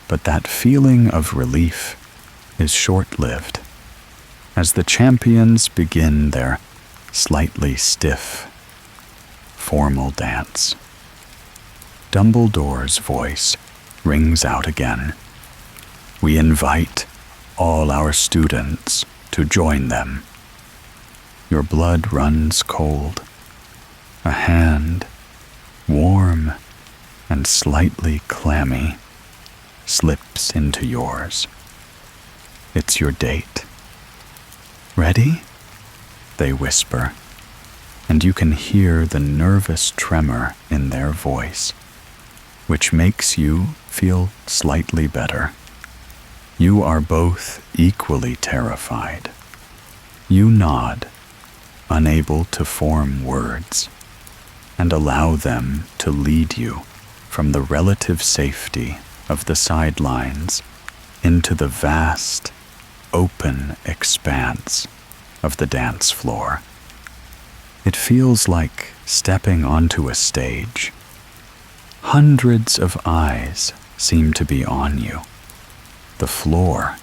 but that feeling of relief is short-lived as the champions begin their slightly stiff, formal dance. Dumbledore's voice rings out again. We invite all our students to join them. Your blood runs cold. A hand, warm and slightly clammy, slips into yours. It's your date. Ready? They whisper, and you can hear the nervous tremor in their voice, which makes you feel slightly better. You are both equally terrified. You nod, unable to form words, and allow them to lead you from the relative safety of the sidelines into the vast, open expanse of the dance floor. It feels like stepping onto a stage. Hundreds of eyes seem to be on you. The floor,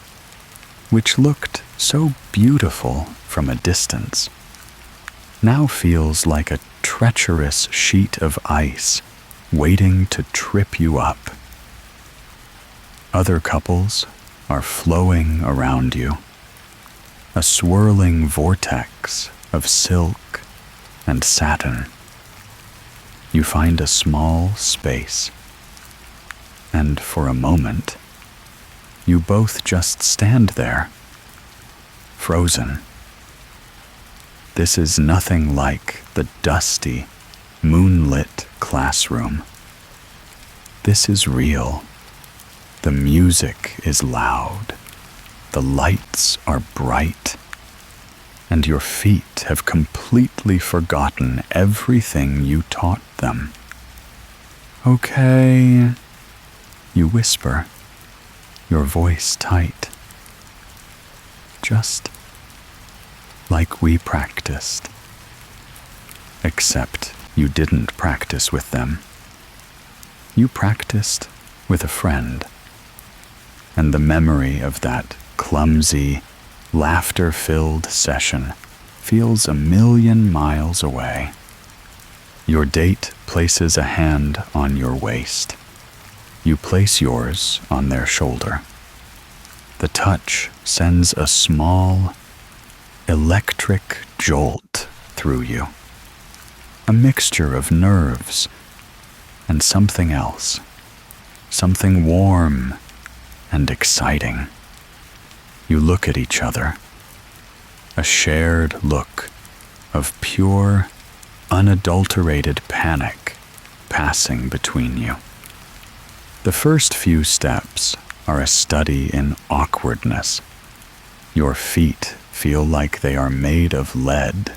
which looked so beautiful from a distance, now feels like a treacherous sheet of ice waiting to trip you up. Other couples are flowing around you, a swirling vortex of silk and satin. You find a small space, and for a moment, you both just stand there, frozen. This is nothing like the dusty, moonlit classroom. This is real. The music is loud. The lights are bright. And your feet have completely forgotten everything you taught them. Okay, you whisper, your voice tight. Just like we practiced. Except you didn't practice with them. You practiced with a friend. And the memory of that clumsy, laughter-filled session feels 1,000,000 miles away. Your date places a hand on your waist. You place yours on their shoulder. The touch sends a small, electric jolt through you. A mixture of nerves and something else. Something warm and exciting. You look at each other. A shared look of pure, unadulterated panic passing between you. The first few steps are a study in awkwardness. Your feet feel like they are made of lead.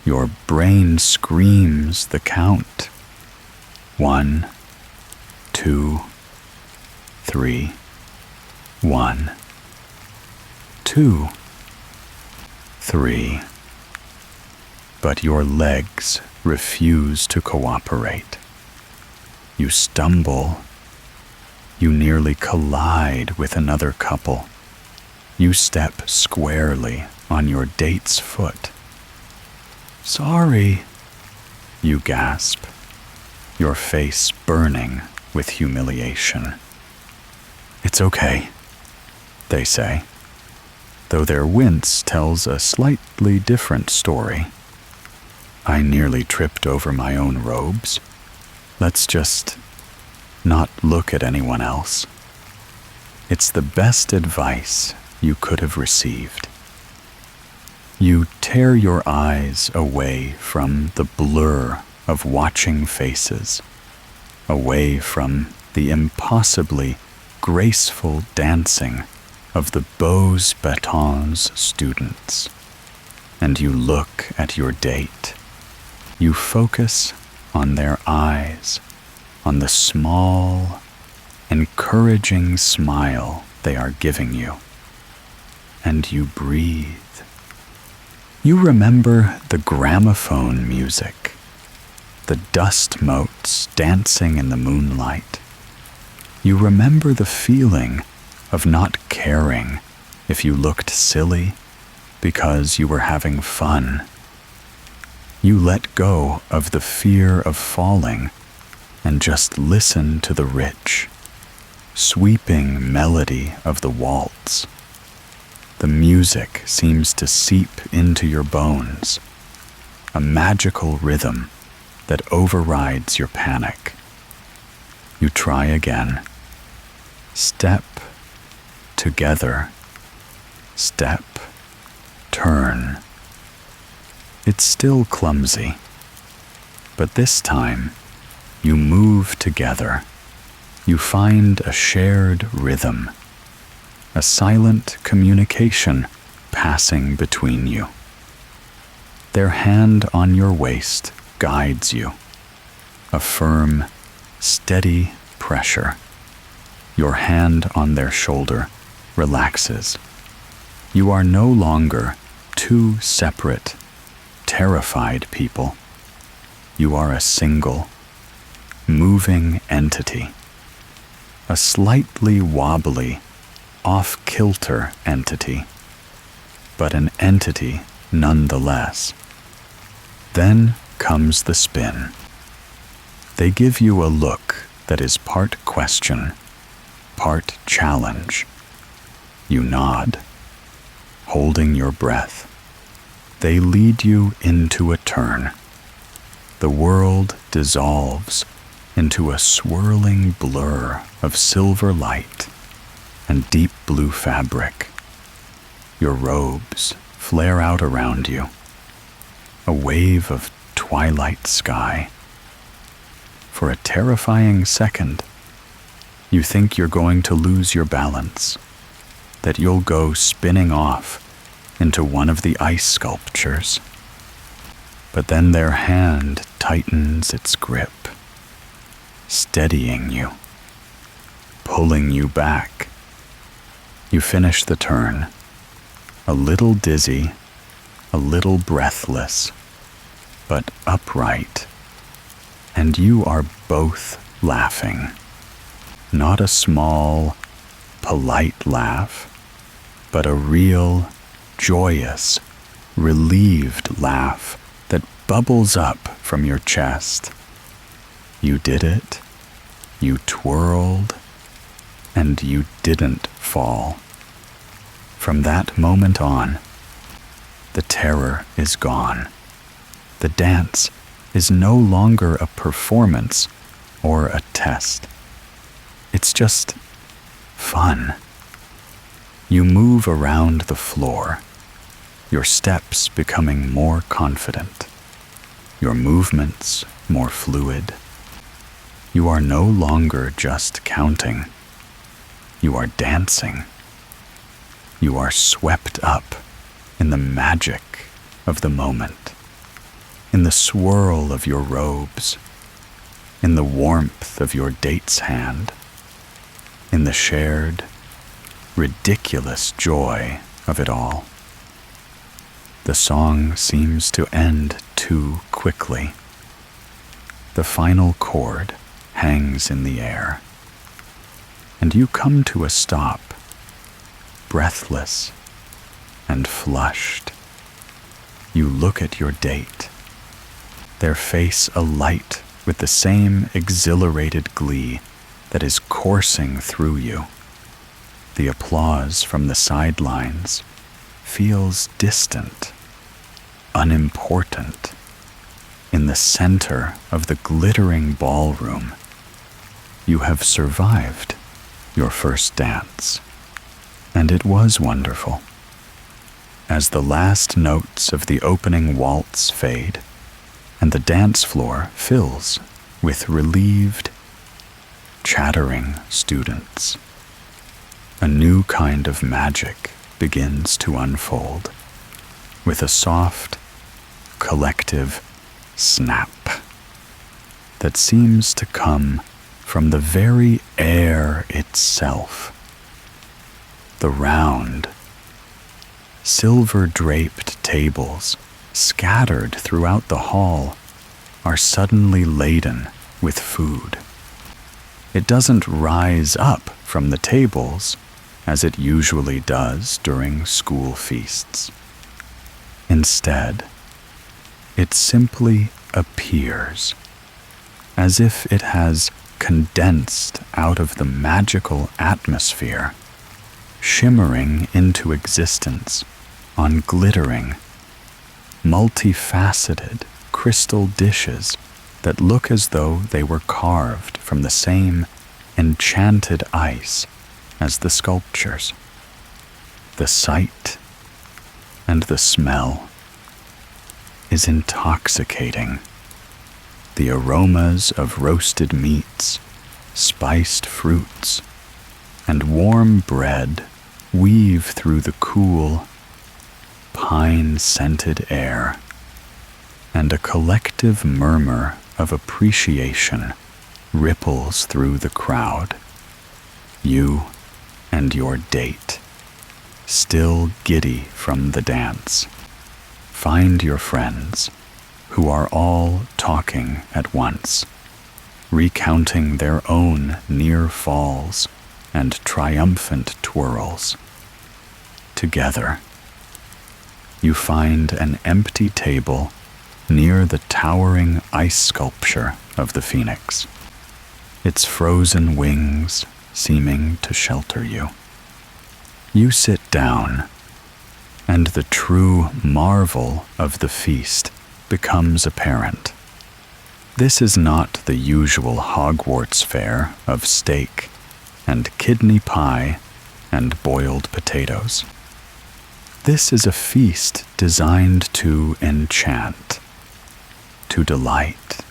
Your brain screams the count. 1, 2, 3. 1, 2, 3. But your legs refuse to cooperate. You stumble. You nearly collide with another couple. You step squarely on your date's foot. Sorry, you gasp, your face burning with humiliation. It's okay, they say, though their wince tells a slightly different story. I nearly tripped over my own robes. Let's just not look at anyone else. It's the best advice you could have received. You tear your eyes away from the blur of watching faces, away from the impossibly graceful dancing of the Beaux Batons students, and you look at your date. You focus on their eyes, on the small, encouraging smile they are giving you, and you breathe. You remember the gramophone music, the dust motes dancing in the moonlight. You remember the feeling of not caring if you looked silly because you were having fun. You let go of the fear of falling and just listen to the rich, sweeping melody of the waltz. The music seems to seep into your bones, a magical rhythm that overrides your panic. You try again. Step, together, step, turn. It's still clumsy, but this time you move together. You find a shared rhythm, a silent communication passing between you. Their hand on your waist guides you, a firm, steady pressure. Your hand on their shoulder relaxes. You are no longer two separate, terrified people. You are a single, moving entity, a slightly wobbly, off-kilter entity, but an entity nonetheless. Then comes the spin. They give you a look that is part question, part challenge. You nod, holding your breath. They lead you into a turn. The world dissolves into a swirling blur of silver light and deep blue fabric. Your robes flare out around you, a wave of twilight sky. For a terrifying second, you think you're going to lose your balance, that you'll go spinning off into one of the ice sculptures. But then their hand tightens its grip, steadying you, pulling you back. You finish the turn, a little dizzy, a little breathless, but upright, and you are both laughing. Not a small, polite laugh, but a real, joyous, relieved laugh that bubbles up from your chest. You did it, you twirled, and you didn't fall. From that moment on, the terror is gone. The dance is no longer a performance or a test. It's just fun. You move around the floor, your steps becoming more confident, your movements more fluid. You are no longer just counting. You are dancing. You are swept up in the magic of the moment, in the swirl of your robes, in the warmth of your date's hand, in the shared, ridiculous joy of it all. The song seems to end too quickly. The final chord hangs in the air, and you come to a stop, breathless and flushed. You look at your date, their face alight with the same exhilarated glee that is coursing through you. The applause from the sidelines feels distant, unimportant. In the center of the glittering ballroom, you have survived your first dance, and it was wonderful. As the last notes of the opening waltz fade, and the dance floor fills with relieved, chattering students, a new kind of magic begins to unfold, with a soft, collective snap that seems to come from the very air itself. The round, silver-draped tables scattered throughout the hall are suddenly laden with food. It doesn't rise up from the tables as it usually does during school feasts. Instead, it simply appears, as if it has condensed out of the magical atmosphere, shimmering into existence on glittering, multifaceted crystal dishes that look as though they were carved from the same enchanted ice as the sculptures. The sight and the smell is intoxicating. The aromas of roasted meats, spiced fruits, and warm bread weave through the cool, pine-scented air, and a collective murmur of appreciation ripples through the crowd. You and your date, still giddy from the dance, find your friends, who are all talking at once, recounting their own near falls and triumphant twirls. Together, you find an empty table near the towering ice sculpture of the phoenix, its frozen wings seeming to shelter you. You sit down, and the true marvel of the feast becomes apparent. This is not the usual Hogwarts fare of steak and kidney pie and boiled potatoes. This is a feast designed to enchant, to delight,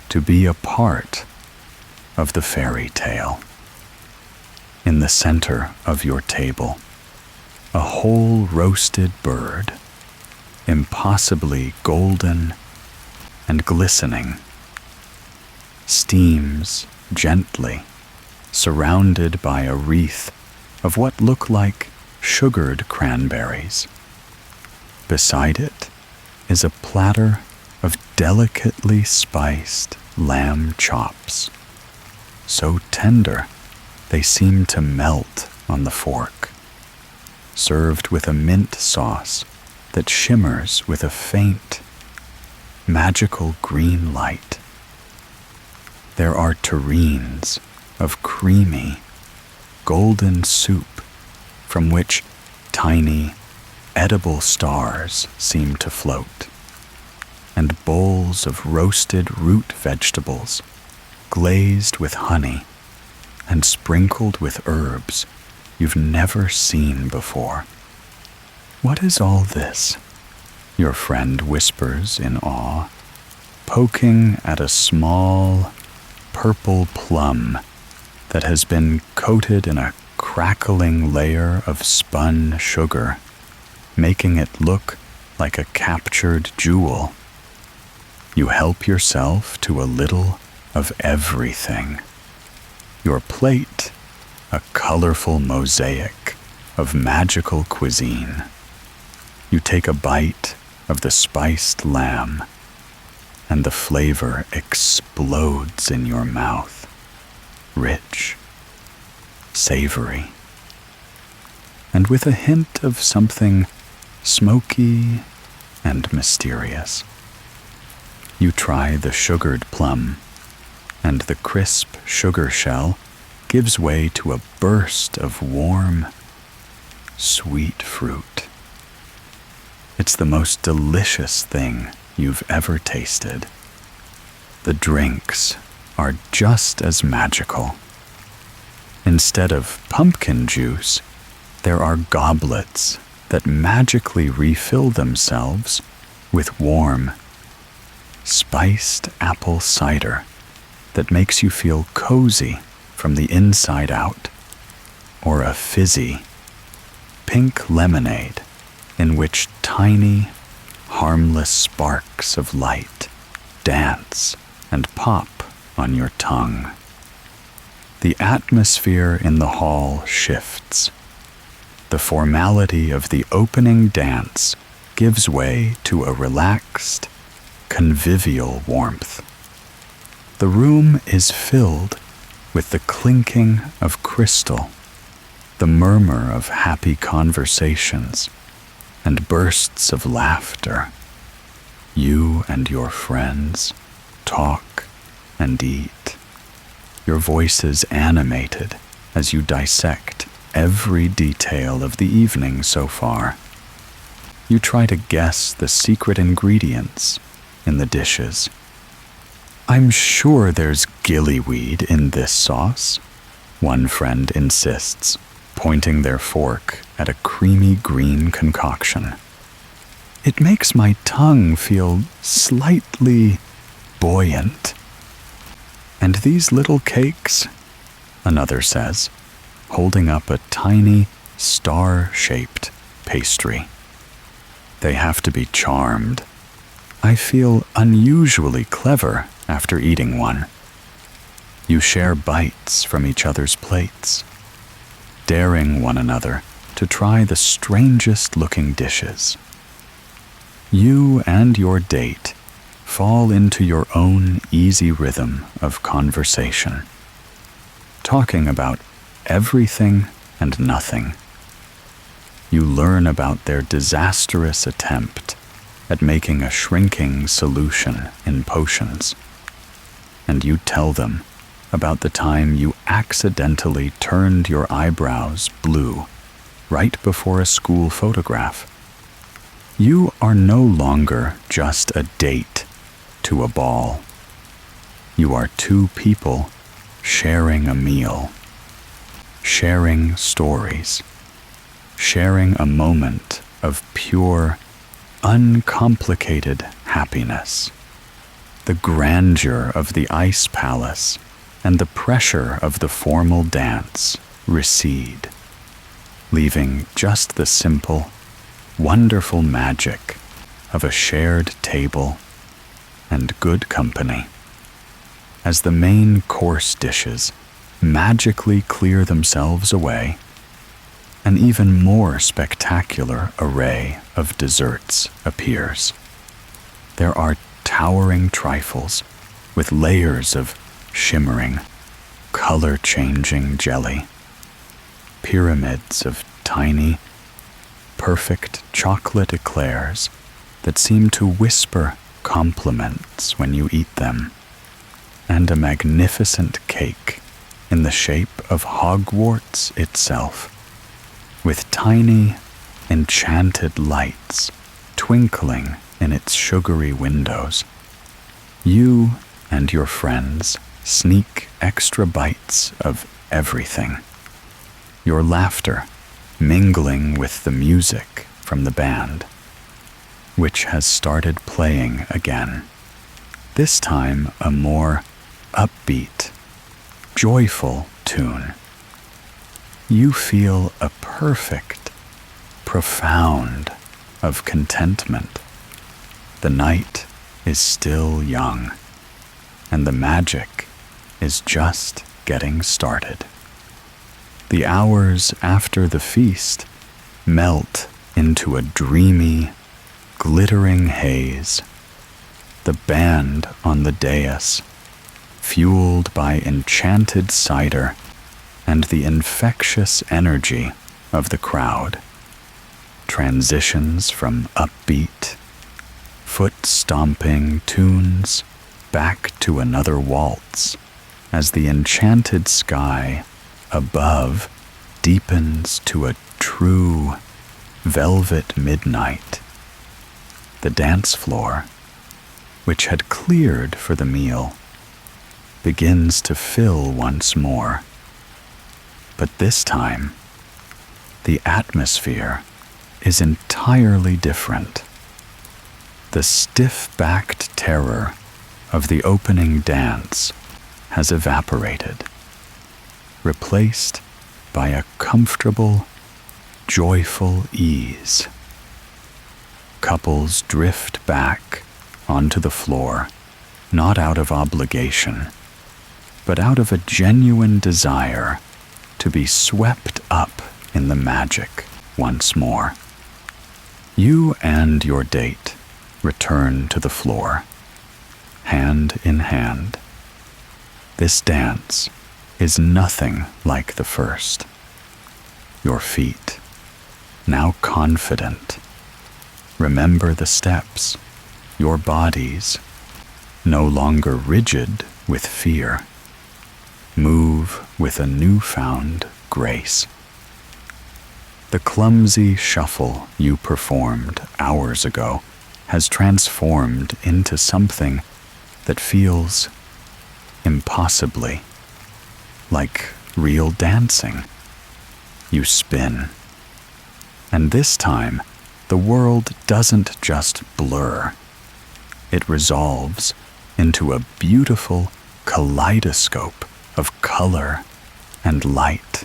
to be a part of the fairy tale. In the center of your table, a whole roasted bird, impossibly golden and glistening, steams gently, surrounded by a wreath of what look like sugared cranberries. Beside it is a platter of delicately spiced lamb chops, so tender they seem to melt on the fork, served with a mint sauce that shimmers with a faint, magical green light. There are tureens of creamy, golden soup from which tiny, edible stars seem to float, and bowls of roasted root vegetables glazed with honey and sprinkled with herbs you've never seen before. "What is all this?" your friend whispers in awe, poking at a small, purple plum that has been coated in a crackling layer of spun sugar, making it look like a captured jewel. You help yourself to a little of everything. Your plate, a colorful mosaic of magical cuisine. You take a bite of the spiced lamb, and the flavor explodes in your mouth, rich, savory, and with a hint of something smoky and mysterious. You try the sugared plum, and the crisp sugar shell gives way to a burst of warm, sweet fruit. It's the most delicious thing you've ever tasted. The drinks are just as magical. Instead of pumpkin juice, there are goblets that magically refill themselves with warm, spiced apple cider that makes you feel cozy from the inside out, or a fizzy, pink lemonade in which tiny, harmless sparks of light dance and pop on your tongue. The atmosphere in the hall shifts. the formality of the opening dance gives way to a relaxed, convivial warmth. The room is filled with the clinking of crystal, the murmur of happy conversations, and bursts of laughter. You and your friends talk and eat, your voices animated as you dissect every detail of the evening so far. You try to guess the secret ingredients in the dishes. "I'm sure there's gillyweed in this sauce," one friend insists, pointing their fork at a creamy green concoction. "It makes my tongue feel slightly buoyant." "And these little cakes," another says, holding up a tiny, star-shaped pastry. "They have to be charmed. I feel unusually clever after eating one." You share bites from each other's plates, daring one another to try the strangest-looking dishes. You and your date fall into your own easy rhythm of conversation, talking about everything and nothing. You learn about their disastrous attempt at making a shrinking solution in potions, and you tell them about the time you accidentally turned your eyebrows blue right before a school photograph. You are no longer just a date to a ball. You are two people sharing a meal, sharing stories, sharing a moment of pure, uncomplicated happiness. The grandeur of the ice palace and the pressure of the formal dance recede, leaving just the simple, wonderful magic of a shared table and good company. As the main course dishes magically clear themselves away, an even more spectacular array of desserts appears. There are towering trifles with layers of shimmering, color-changing jelly, pyramids of tiny, perfect chocolate eclairs that seem to whisper compliments when you eat them, and a magnificent cake in the shape of Hogwarts itself, with tiny, enchanted lights twinkling in its sugary windows. You and your friends sneak extra bites of everything, your laughter mingling with the music from the band, which has started playing again, this time a more upbeat, joyful tune. You feel a perfect, profound of contentment. The night is still young, and the magic is just getting started. The hours after the feast melt into a dreamy, glittering haze. The band on the dais, fueled by enchanted cider and the infectious energy of the crowd, transitions from upbeat, foot-stomping tunes back to another waltz as the enchanted sky above deepens to a true velvet midnight. The dance floor, which had cleared for the meal, begins to fill once more. But this time, the atmosphere is entirely different. The stiff-backed terror of the opening dance has evaporated, replaced by a comfortable, joyful ease. Couples drift back onto the floor, not out of obligation, but out of a genuine desire to be swept up in the magic. once more. You and your date return to the floor, hand in hand. This dance is nothing like the first. Your feet, now confident, remember the steps, your bodies, no longer rigid with fear, move with a newfound grace. The clumsy shuffle you performed hours ago has transformed into something that feels impossibly like real dancing. You spin, and this time the world doesn't just blur. It resolves into a beautiful kaleidoscope of color and light.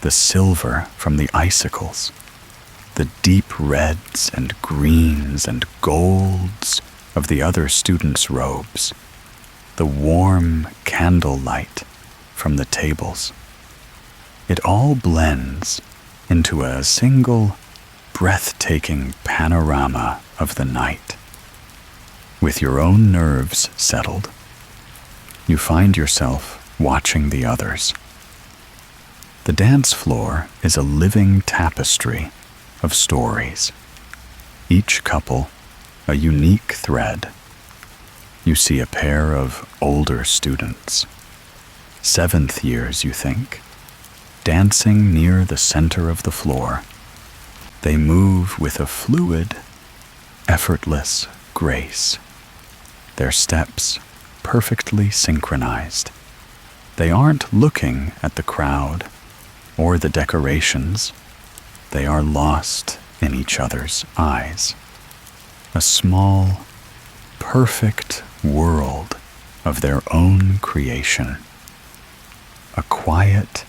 The silver from the icicles, the deep reds and greens and golds of the other students' robes, the warm candlelight from the tables. It all blends into a single, breathtaking panorama of the night. With your own nerves settled, you find yourself watching the others. The dance floor is a living tapestry of stories, each couple a unique thread. You see a pair of older students, 7th years, you think, dancing near the center of the floor. They move with a fluid, effortless grace, their steps perfectly synchronized. They aren't looking at the crowd or the decorations. They are lost in each other's eyes. A small, perfect world of their own creation. A quiet,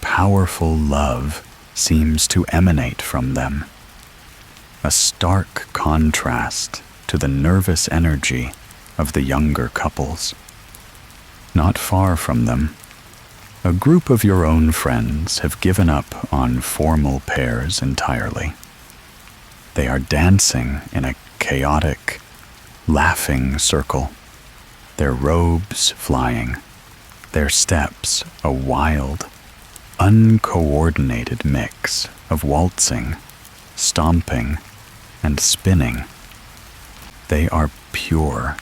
powerful love seems to emanate from them. A stark contrast to the nervous energy of the younger couples. Not far from them, a group of your own friends have given up on formal pairs entirely. They are dancing in a chaotic, laughing circle, their robes flying, their steps a wild, uncoordinated mix of waltzing, stomping, and spinning. They are pure,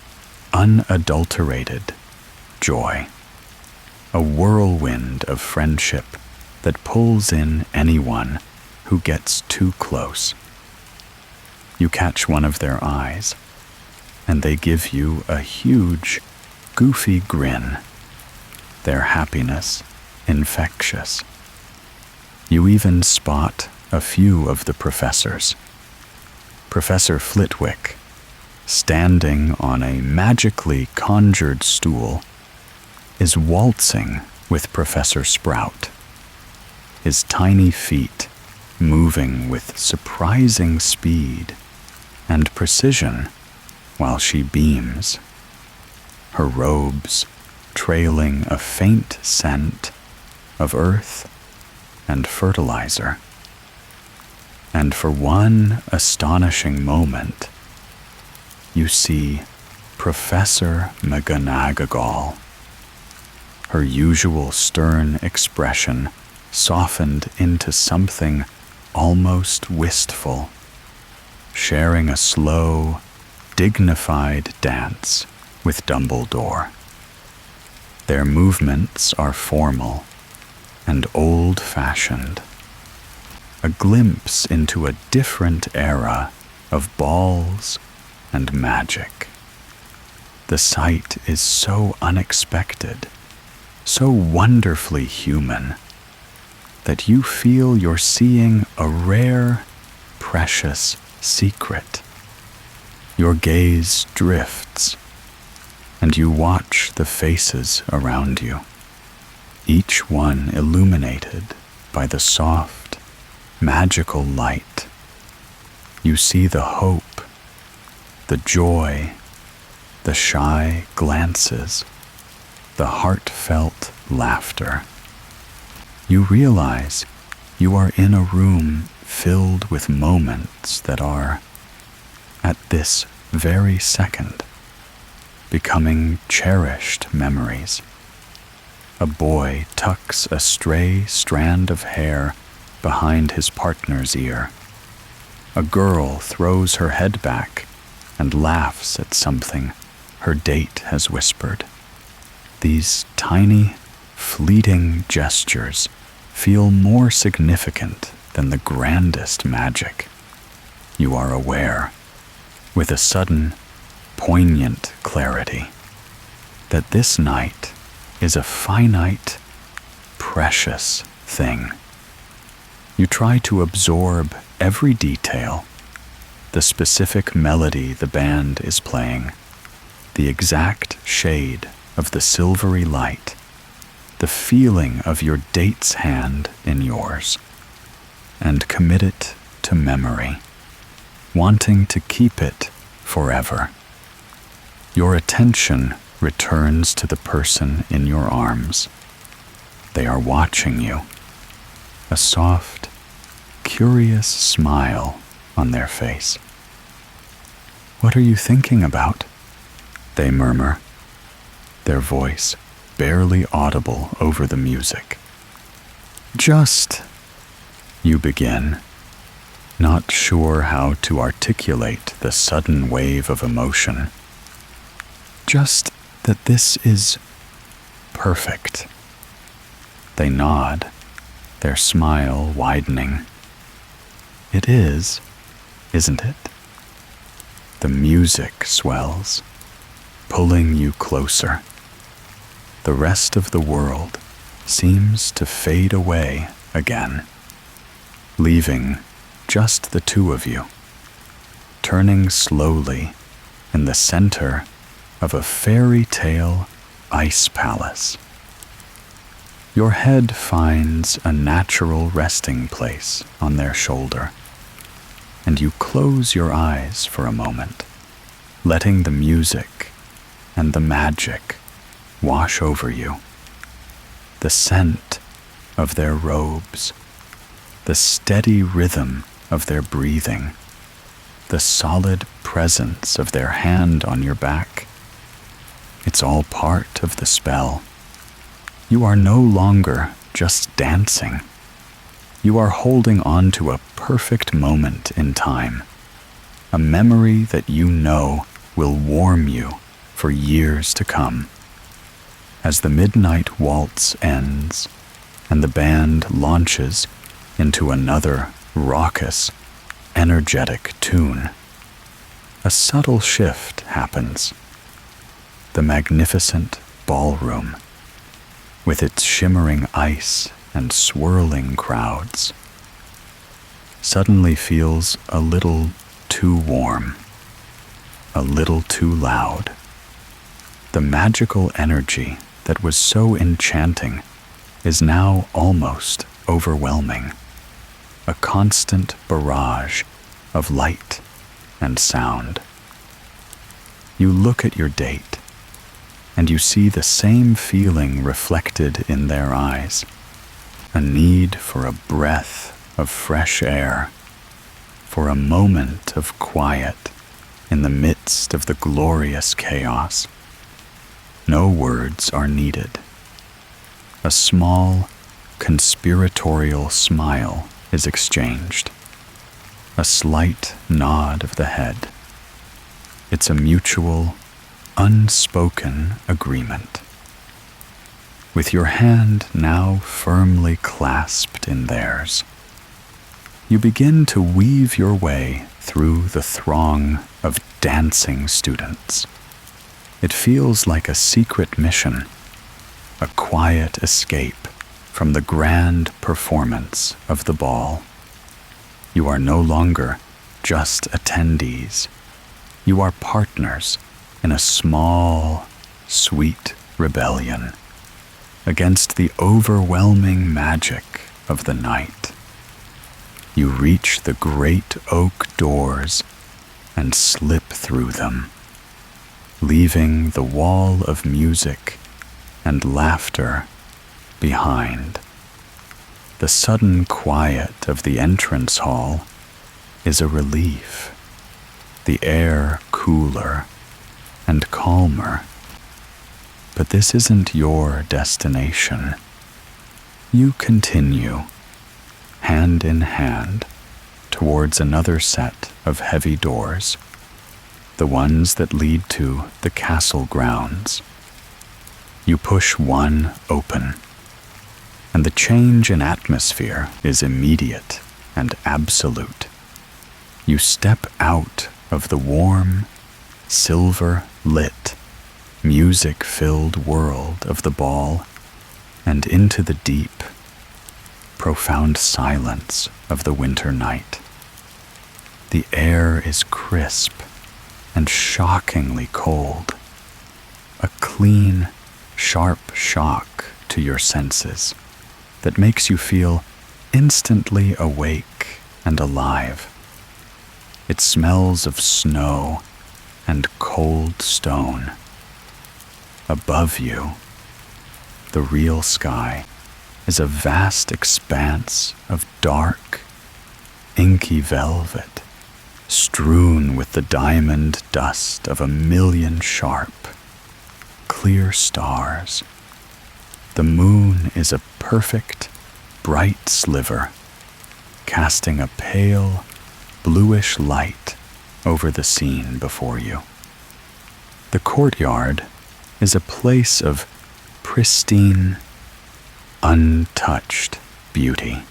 unadulterated joy, a whirlwind of friendship that pulls in anyone who gets too close. You catch one of their eyes, and they give you a huge, goofy grin, their happiness infectious. You even spot a few of the professors. Professor Flitwick, standing on a magically conjured stool, is waltzing with Professor Sprout, his tiny feet moving with surprising speed and precision while she beams, her robes trailing a faint scent of earth and fertilizer. And for one astonishing moment, you see Professor McGonagall, her usual stern expression softened into something almost wistful, sharing a slow, dignified dance with Dumbledore. Their movements are formal and old-fashioned, a glimpse into a different era of balls and magic. The sight is so unexpected, so wonderfully human, that you feel you're seeing a rare, precious secret. Your gaze drifts, and you watch the faces around you, each one illuminated by the soft, magical light. You see the hope, the joy, the shy glances, the heartfelt laughter. You realize you are in a room filled with moments that are, at this very second, becoming cherished memories. A boy tucks a stray strand of hair behind his partner's ear. A girl throws her head back and laughs at something her date has whispered. These tiny, fleeting gestures feel more significant than the grandest magic. You are aware, with a sudden, poignant clarity, that this night is a finite, precious thing. You try to absorb every detail, the specific melody the band is playing, the exact shade of the silvery light, the feeling of your date's hand in yours, and commit it to memory, wanting to keep it forever. Your attention returns to the person in your arms. They are watching you, a soft, curious smile on their face. "What are you thinking about?" they murmur, their voice barely audible over the music. "Just," you begin, not sure how to articulate the sudden wave of emotion. "Just that this is perfect." They nod, their smile widening. "It is, isn't it?" The music swells, pulling you closer. The rest of the world seems to fade away again, leaving just the two of you, turning slowly in the center of a fairy tale ice palace. Your head finds a natural resting place on their shoulder, and you close your eyes for a moment, letting the music and the magic wash over you. The scent of their robes, the steady rhythm of their breathing, the solid presence of their hand on your back. It's all part of the spell. You are no longer just dancing. You are holding on to a perfect moment in time, a memory that you know will warm you for years to come. As the midnight waltz ends and the band launches into another raucous, energetic tune, a subtle shift happens. The magnificent ballroom, with its shimmering ice and swirling crowds, suddenly feels a little too warm, a little too loud. The magical energy that was so enchanting is now almost overwhelming, a constant barrage of light and sound. You look at your date, and you see the same feeling reflected in their eyes, a need for a breath of fresh air, for a moment of quiet in the midst of the glorious chaos. No words are needed. A small, conspiratorial smile is exchanged, a slight nod of the head. It's a mutual, unspoken agreement. With your hand now firmly clasped in theirs, you begin to weave your way through the throng of dancing students. It feels like a secret mission, a quiet escape from the grand performance of the ball. You are no longer just attendees. You are partners in a small, sweet rebellion against the overwhelming magic of the night. You reach the great oak doors and slip through them, leaving the wall of music and laughter behind. the sudden quiet of the entrance hall is a relief, the air cooler and calmer. But this isn't your destination. You continue, hand in hand, towards another set of heavy doors, the ones that lead to the castle grounds. You push one open, and the change in atmosphere is immediate and absolute. You step out of the warm, silver-lit, music-filled world of the ball and into the deep, profound silence of the winter night. The air is crisp and shockingly cold, a clean, sharp shock to your senses that makes you feel instantly awake and alive. It smells of snow and cold stone. Above you, the real sky is a vast expanse of dark, inky velvet, strewn with the diamond dust of 1,000,000 sharp, clear stars. The moon is a perfect, bright sliver, casting a pale, bluish light over the scene before you. The courtyard is a place of pristine, untouched beauty.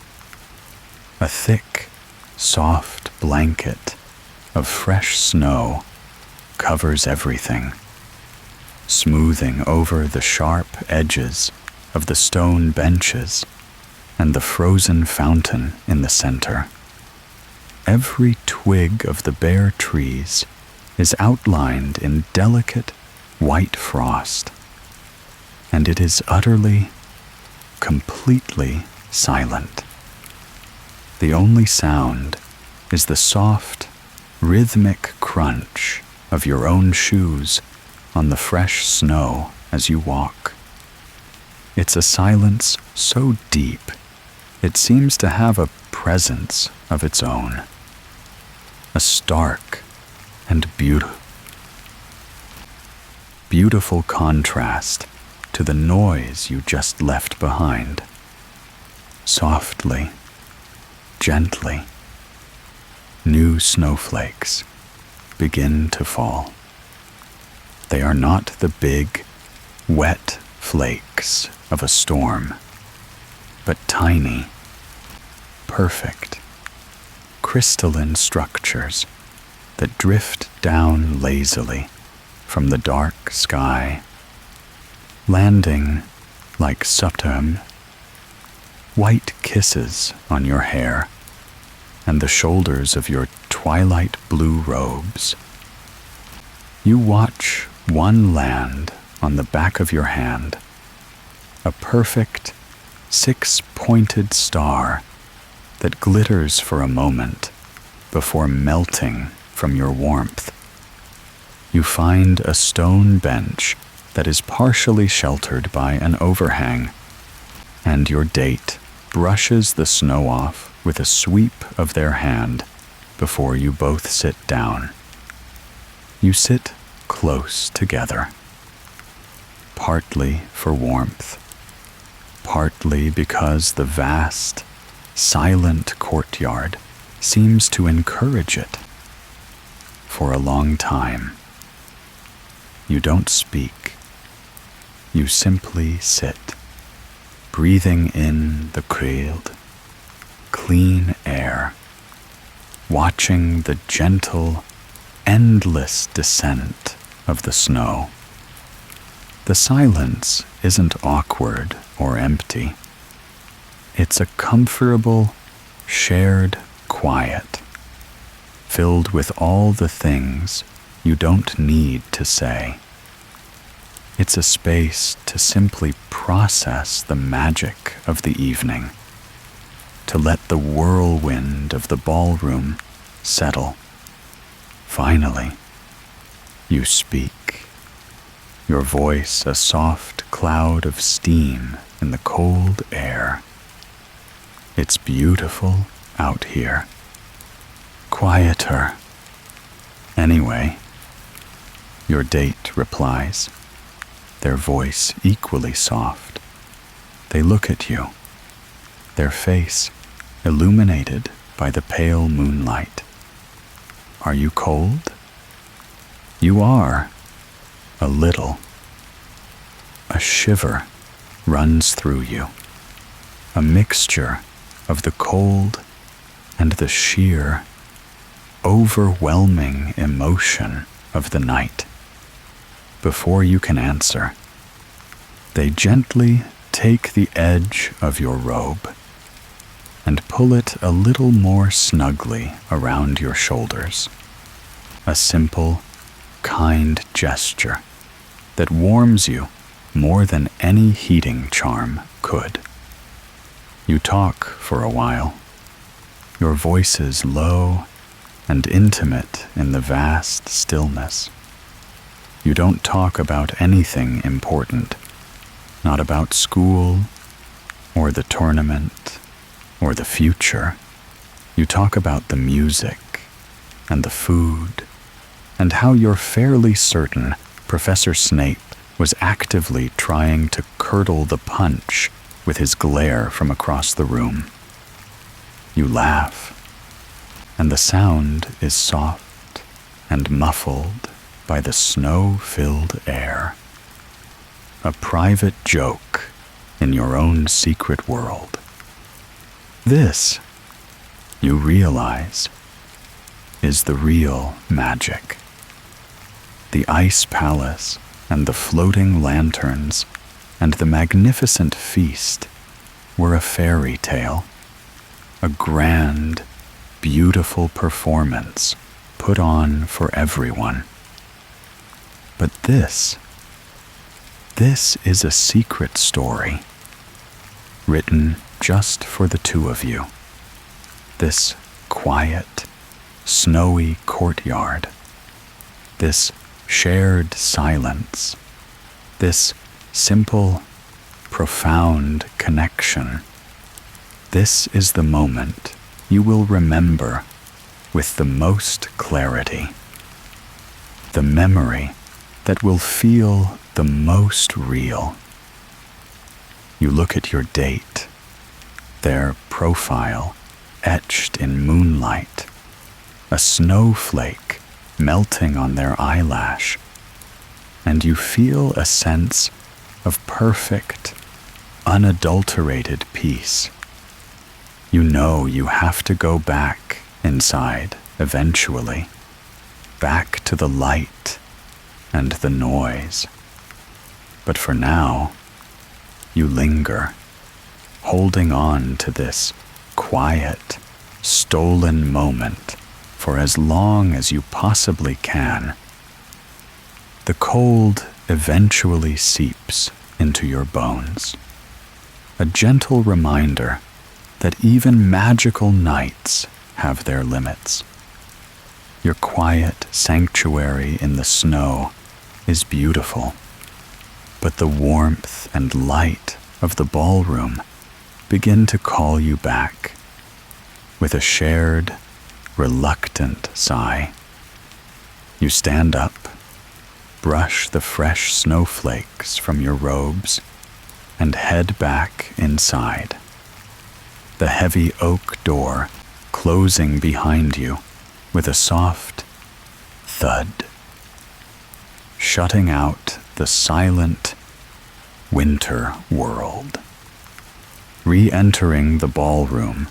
A thick, soft blanket of fresh snow covers everything, smoothing over the sharp edges of the stone benches and the frozen fountain in the center. Every twig of the bare trees is outlined in delicate white frost, and it is utterly, completely silent. The only sound is the soft, rhythmic crunch of your own shoes on the fresh snow as you walk. It's a silence so deep, it seems to have a presence of its own, a stark and beautiful contrast to the noise you just left behind. Softly, gently, new snowflakes begin to fall. They are not the big, wet flakes of a storm, but tiny, perfect, crystalline structures that drift down lazily from the dark sky, landing like Saturn, white kisses on your hair and the shoulders of your twilight blue robes. You watch one land on the back of your hand, a perfect, six-pointed star that glitters for a moment before melting from your warmth. You find a stone bench that is partially sheltered by an overhang, and your date brushes the snow off with a sweep of their hand before you both sit down. You sit close together, partly for warmth, partly because the vast, silent courtyard seems to encourage it. For a long time, you don't speak. You simply sit, breathing in the cold, clean air, watching the gentle, endless descent of the snow. The silence isn't awkward or empty. It's a comfortable, shared quiet, filled with all the things you don't need to say. It's a space to simply process the magic of the evening, to let the whirlwind of the ballroom settle. Finally, you speak, your voice a soft cloud of steam in the cold air. It's beautiful out here. Quieter. Anyway, your date replies, their voice equally soft. They look at you, their face illuminated by the pale moonlight. Are you cold? You are, a little. A shiver runs through you, a mixture of the cold and the sheer, overwhelming emotion of the night. Before you can answer, they gently take the edge of your robe and pull it a little more snugly around your shoulders. A simple, kind gesture that warms you more than any heating charm could. You talk for a while, your voices low and intimate in the vast stillness. You don't talk about anything important, not about school or the tournament or the future. You talk about the music and the food and how you're fairly certain Professor Snape was actively trying to curdle the punch with his glare from across the room. You laugh, and the sound is soft and muffled by the snow-filled air. A private joke in your own secret world. This, you realize, is the real magic. The ice palace and the floating lanterns and the magnificent feast were a fairy tale, a grand, beautiful performance put on for everyone. But this is a secret story, written just for the two of you. This quiet, snowy courtyard, this shared silence, this simple, profound connection. This is the moment you will remember with the most clarity, the memory that will feel the most real. You look at your date, their profile etched in moonlight, a snowflake melting on their eyelash, and you feel a sense of perfect, unadulterated peace. You know you have to go back inside eventually, back to the light and the noise. But for now, you linger, holding on to this quiet, stolen moment for as long as you possibly can. The cold eventually seeps into your bones, a gentle reminder that even magical nights have their limits. Your quiet sanctuary in the snow is beautiful, but the warmth and light of the ballroom begin to call you back. With a shared, reluctant sigh, you stand up, brush the fresh snowflakes from your robes, and head back inside. The heavy oak door closing behind you with a soft thud, shutting out the silent winter world. Re-entering the ballroom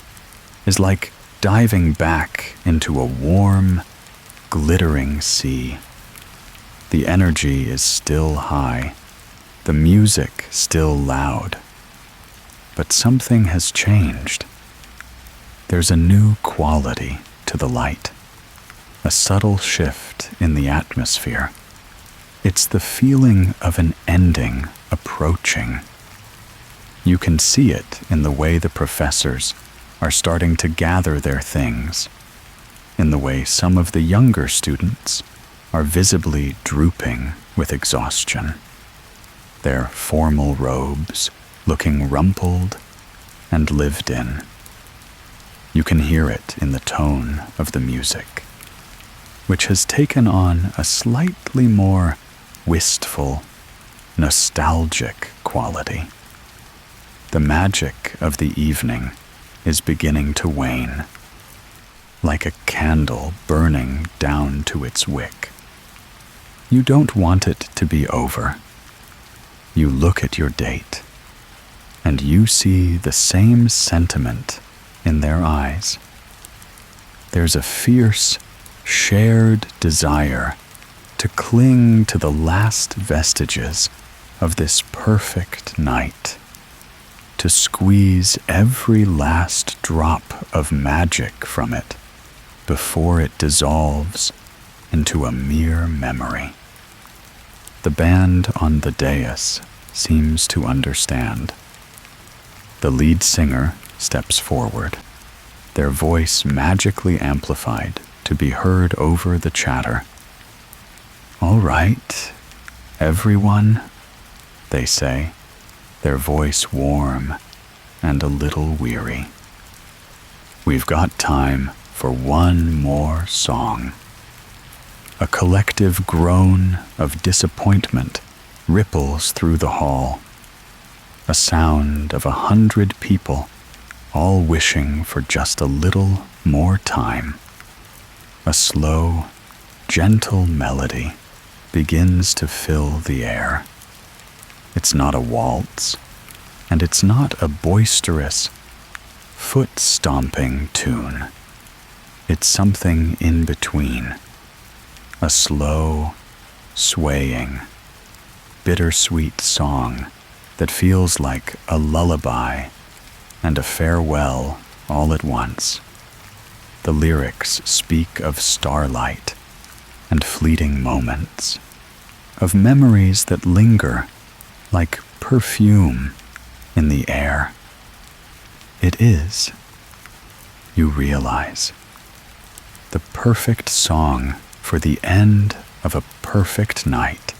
is like diving back into a warm, glittering sea. The energy is still high, the music still loud, but something has changed. There's a new quality to the light, a subtle shift in the atmosphere. It's the feeling of an ending approaching. You can see it in the way the professors are starting to gather their things, in the way some of the younger students are visibly drooping with exhaustion, their formal robes looking rumpled and lived in. You can hear it in the tone of the music, which has taken on a slightly more wistful, nostalgic quality. The magic of the evening is beginning to wane, like a candle burning down to its wick. You don't want it to be over. You look at your date, and you see the same sentiment in their eyes. There's a fierce, shared desire to cling to the last vestiges of this perfect night, to squeeze every last drop of magic from it before it dissolves into a mere memory. The band on the dais seems to understand. The lead singer steps forward, their voice magically amplified to be heard over the chatter. "All right, everyone," they say, their voice warm and a little weary. "We've got time for one more song." A collective groan of disappointment ripples through the hall, a sound of 100 people all wishing for just a little more time. A slow, gentle melody begins to fill the air. It's not a waltz, and it's not a boisterous, foot-stomping tune. It's something in between, a slow, swaying, bittersweet song that feels like a lullaby and a farewell all at once. The lyrics speak of starlight and fleeting moments, of memories that linger like perfume in the air. It is, you realize, the perfect song for the end of a perfect night.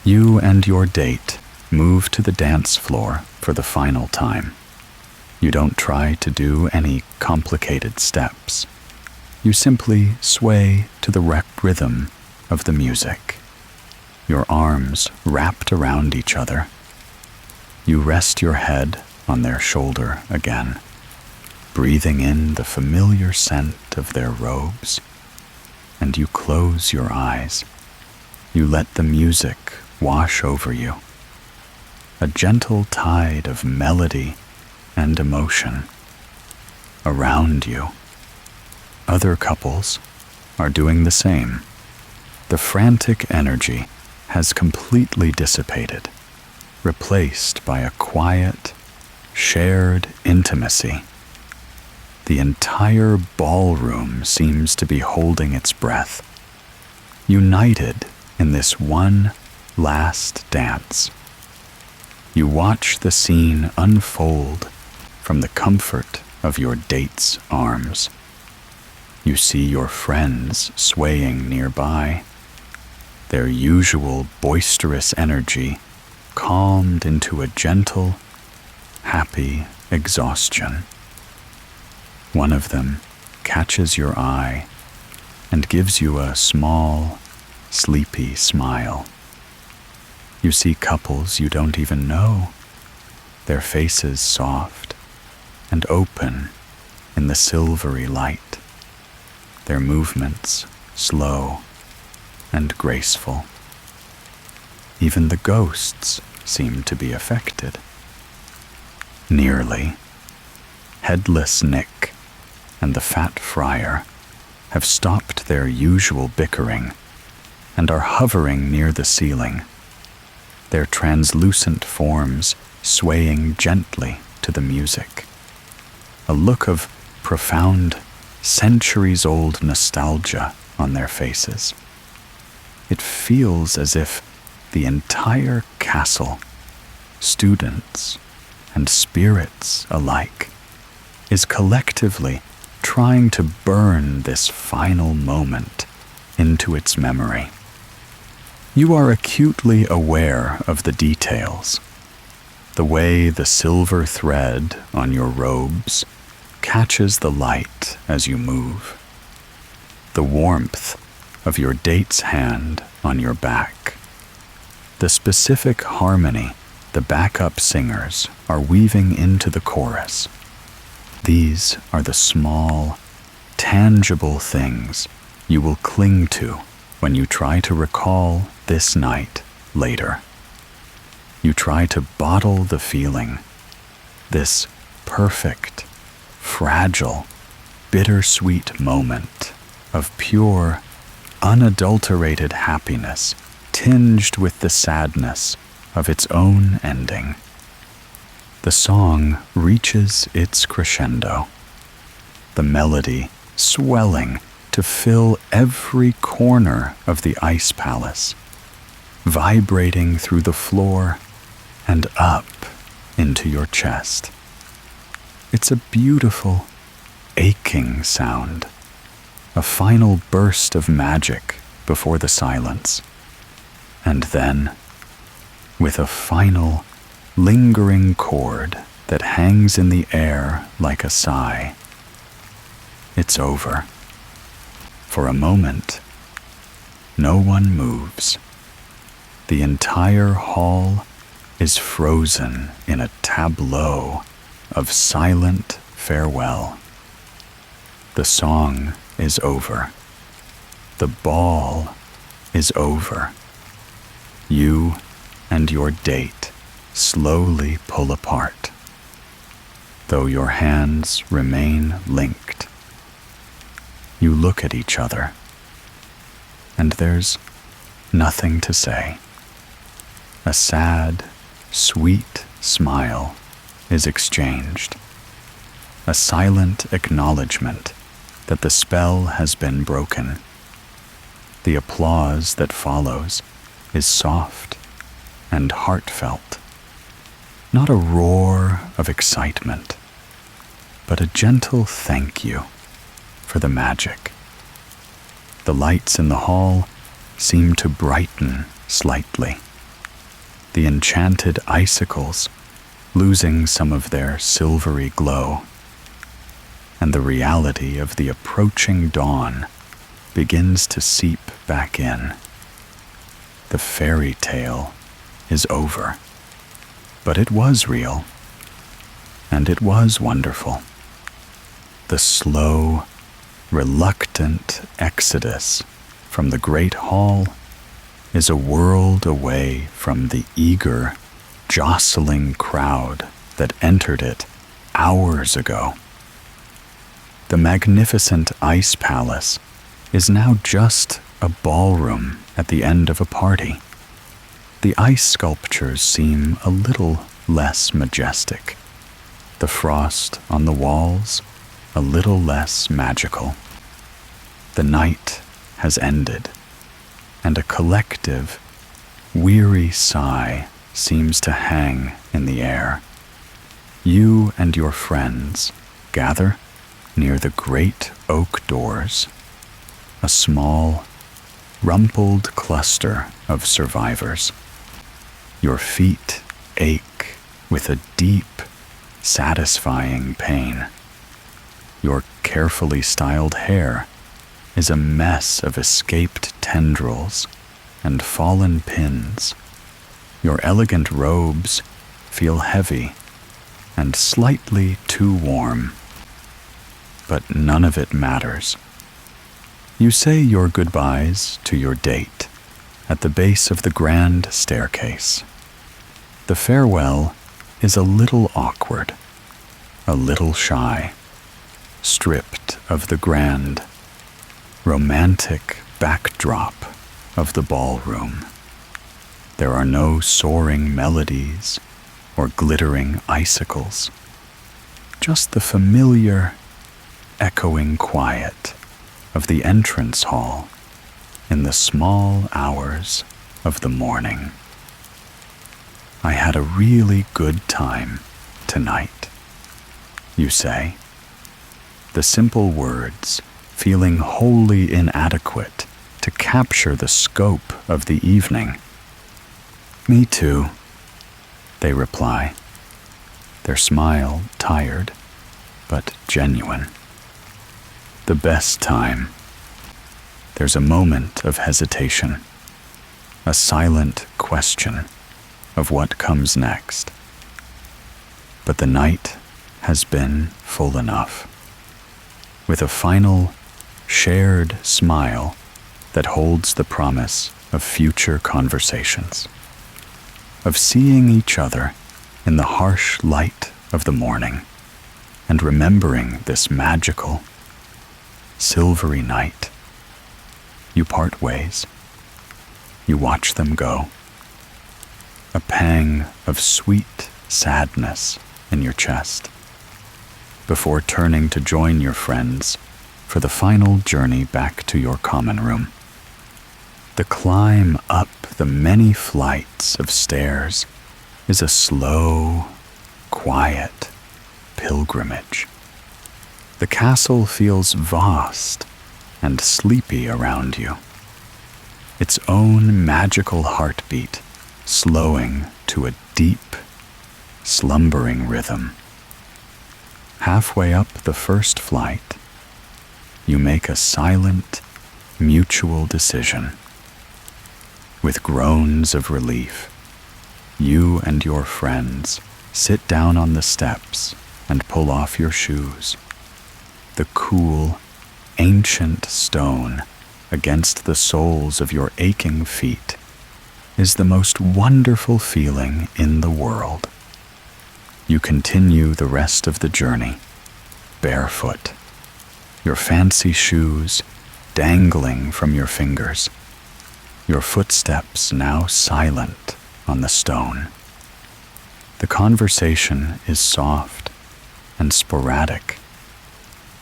You and your date move to the dance floor for the final time. You don't try to do any complicated steps. You simply sway to the rhythm of the music, your arms wrapped around each other. You rest your head on their shoulder again, breathing in the familiar scent of their robes, and you close your eyes. You let the music wash over you, a gentle tide of melody and emotion. Around you, other couples are doing the same. The frantic energy has completely dissipated, replaced by a quiet, shared intimacy. The entire ballroom seems to be holding its breath, united in this one last dance. You watch the scene unfold from the comfort of your date's arms. You see your friends swaying nearby, their usual boisterous energy calmed into a gentle, happy exhaustion. One of them catches your eye and gives you a small, sleepy smile. You see couples you don't even know, their faces soft and open in the silvery light, their movements slow and graceful. Even the ghosts seem to be affected. Nearly, Headless Nick and the Fat Friar have stopped their usual bickering and are hovering near the ceiling, their translucent forms swaying gently to the music. A look of profound, centuries-old nostalgia on their faces. It feels as if the entire castle, students and spirits alike, is collectively trying to burn this final moment into its memory. You are acutely aware of the details, the way the silver thread on your robes catches the light as you move, the warmth of your date's hand on your back, the specific harmony the backup singers are weaving into the chorus. These are the small, tangible things you will cling to when you try to recall this night later. You try to bottle the feeling, this perfect, fragile, bittersweet moment of pure, unadulterated happiness tinged with the sadness of its own ending. The song reaches its crescendo, the melody swelling to fill every corner of the ice palace, vibrating through the floor and up into your chest. It's a beautiful, aching sound, a final burst of magic before the silence. And then, with a final, lingering chord that hangs in the air like a sigh, it's over. For a moment, no one moves. The entire hall is frozen in a tableau of silent farewell. The song is over. The ball is over. You and your date slowly pull apart, though your hands remain linked. You look at each other, and there's nothing to say. A sad, sweet smile is exchanged, a silent acknowledgement that the spell has been broken. The applause that follows is soft and heartfelt, not a roar of excitement, but a gentle thank you for the magic. The lights in the hall seem to brighten slightly, the enchanted icicles losing some of their silvery glow, and the reality of the approaching dawn begins to seep back in. The fairy tale is over, but it was real, and it was wonderful. The slow, reluctant exodus from the great hall is a world away from the eager, jostling crowd that entered it hours ago. The magnificent ice palace is now just a ballroom at the end of a party. The ice sculptures seem a little less majestic, the frost on the walls a little less magical. The night has ended, and a collective, weary sigh seems to hang in the air. You and your friends gather near the great oak doors, a small, rumpled cluster of survivors. Your feet ache with a deep, satisfying pain. Your carefully styled hair is a mess of escaped tendrils and fallen pins. Your elegant robes feel heavy and slightly too warm, but none of it matters. You say your goodbyes to your date at the base of the grand staircase. The farewell is a little awkward, a little shy, stripped of the grand, romantic backdrop of the ballroom. There are no soaring melodies or glittering icicles, just the familiar, echoing quiet of the entrance hall in the small hours of the morning. I had a really good time tonight, you say, the simple words feeling wholly inadequate to capture the scope of the evening. Me too, they reply, their smile tired, but genuine. The best time. There's a moment of hesitation, a silent question of what comes next. But the night has been full enough, with a final, shared smile that holds the promise of future conversations, of seeing each other in the harsh light of the morning and remembering this magical, silvery night. You part ways. You watch them go. A pang of sweet sadness in your chest before turning to join your friends for the final journey back to your common room. The climb up the many flights of stairs is a slow, quiet pilgrimage. The castle feels vast and sleepy around you, its own magical heartbeat slowing to a deep, slumbering rhythm. Halfway up the first flight, you make a silent, mutual decision. With groans of relief, you and your friends sit down on the steps and pull off your shoes. The cool, ancient stone against the soles of your aching feet is the most wonderful feeling in the world. You continue the rest of the journey, barefoot, your fancy shoes dangling from your fingers, your footsteps now silent on the stone. The conversation is soft and sporadic,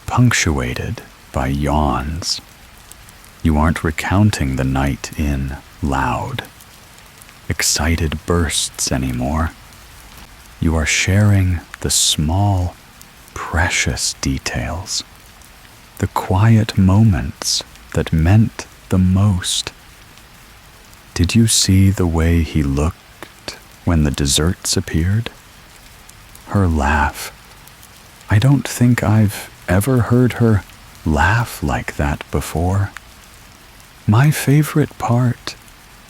punctuated by yawns. You aren't recounting the night in loud, excited bursts anymore. You are sharing the small, precious details, the quiet moments that meant the most. Did you see the way he looked when the desserts appeared? Her laugh. I don't think I've ever heard her laugh like that before. My favorite part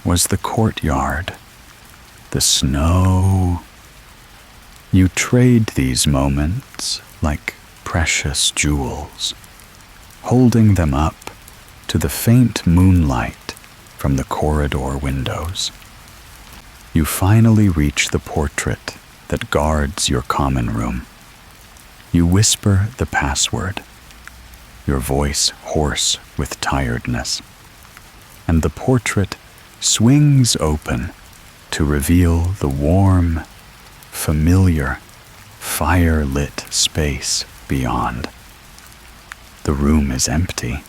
was the courtyard, the snow. You trade these moments like precious jewels, holding them up to the faint moonlight from the corridor windows. You finally reach the portrait that guards your common room. You whisper the password, your voice hoarse with tiredness, and the portrait swings open to reveal the warm, familiar, fire-lit space beyond. The room is empty.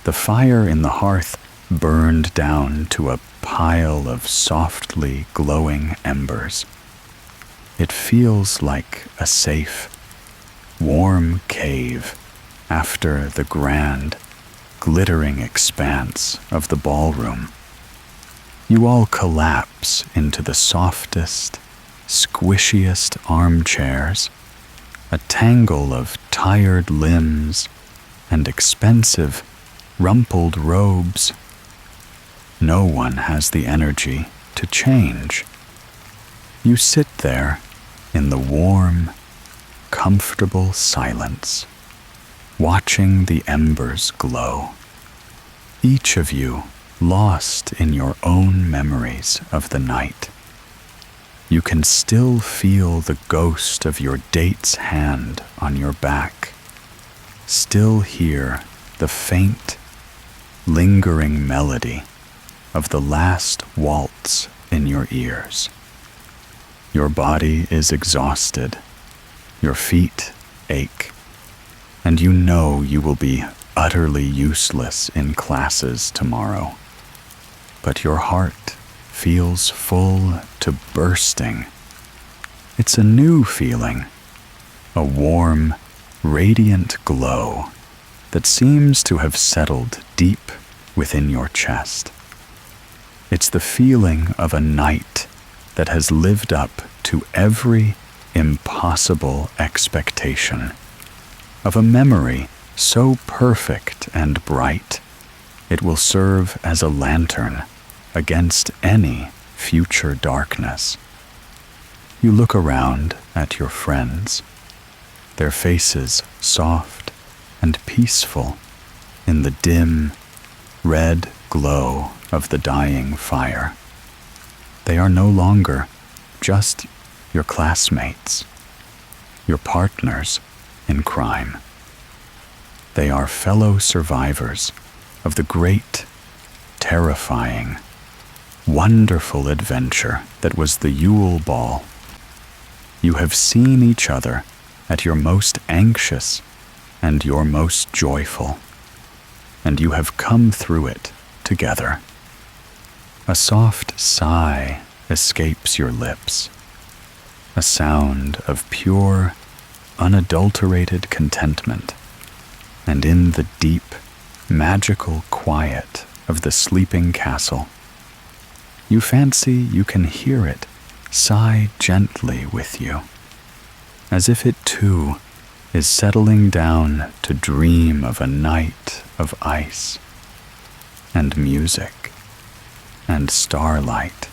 The fire in the hearth burned down to a pile of softly glowing embers. It feels like a safe, warm cave after the grand, glittering expanse of the ballroom. You all collapse into the softest, squishiest armchairs, a tangle of tired limbs and expensive, rumpled robes. No one has the energy to change. You sit there in the warm, comfortable silence, watching the embers glow, each of you lost in your own memories of the night. You can still feel the ghost of your date's hand on your back, still hear the faint, lingering melody of the last waltz in your ears. Your body is exhausted, your feet ache, and you know you will be utterly useless in classes tomorrow. But your heart feels full to bursting. It's a new feeling, a warm, radiant glow that seems to have settled deep within your chest. It's the feeling of a night that has lived up to every impossible expectation of a memory so perfect and bright, it will serve as a lantern against any future darkness. You look around at your friends, their faces soft and peaceful in the dim, red glow of the dying fire. They are no longer just your classmates, your partners in crime. They are fellow survivors of the great, terrifying, wonderful adventure that was the Yule Ball. You have seen each other at your most anxious and your most joyful, and you have come through it together. A soft sigh escapes your lips, a sound of pure, unadulterated contentment, and in the deep, magical quiet of the sleeping castle, you fancy you can hear it sigh gently with you, as if it too is settling down to dream of a night of ice and music and starlight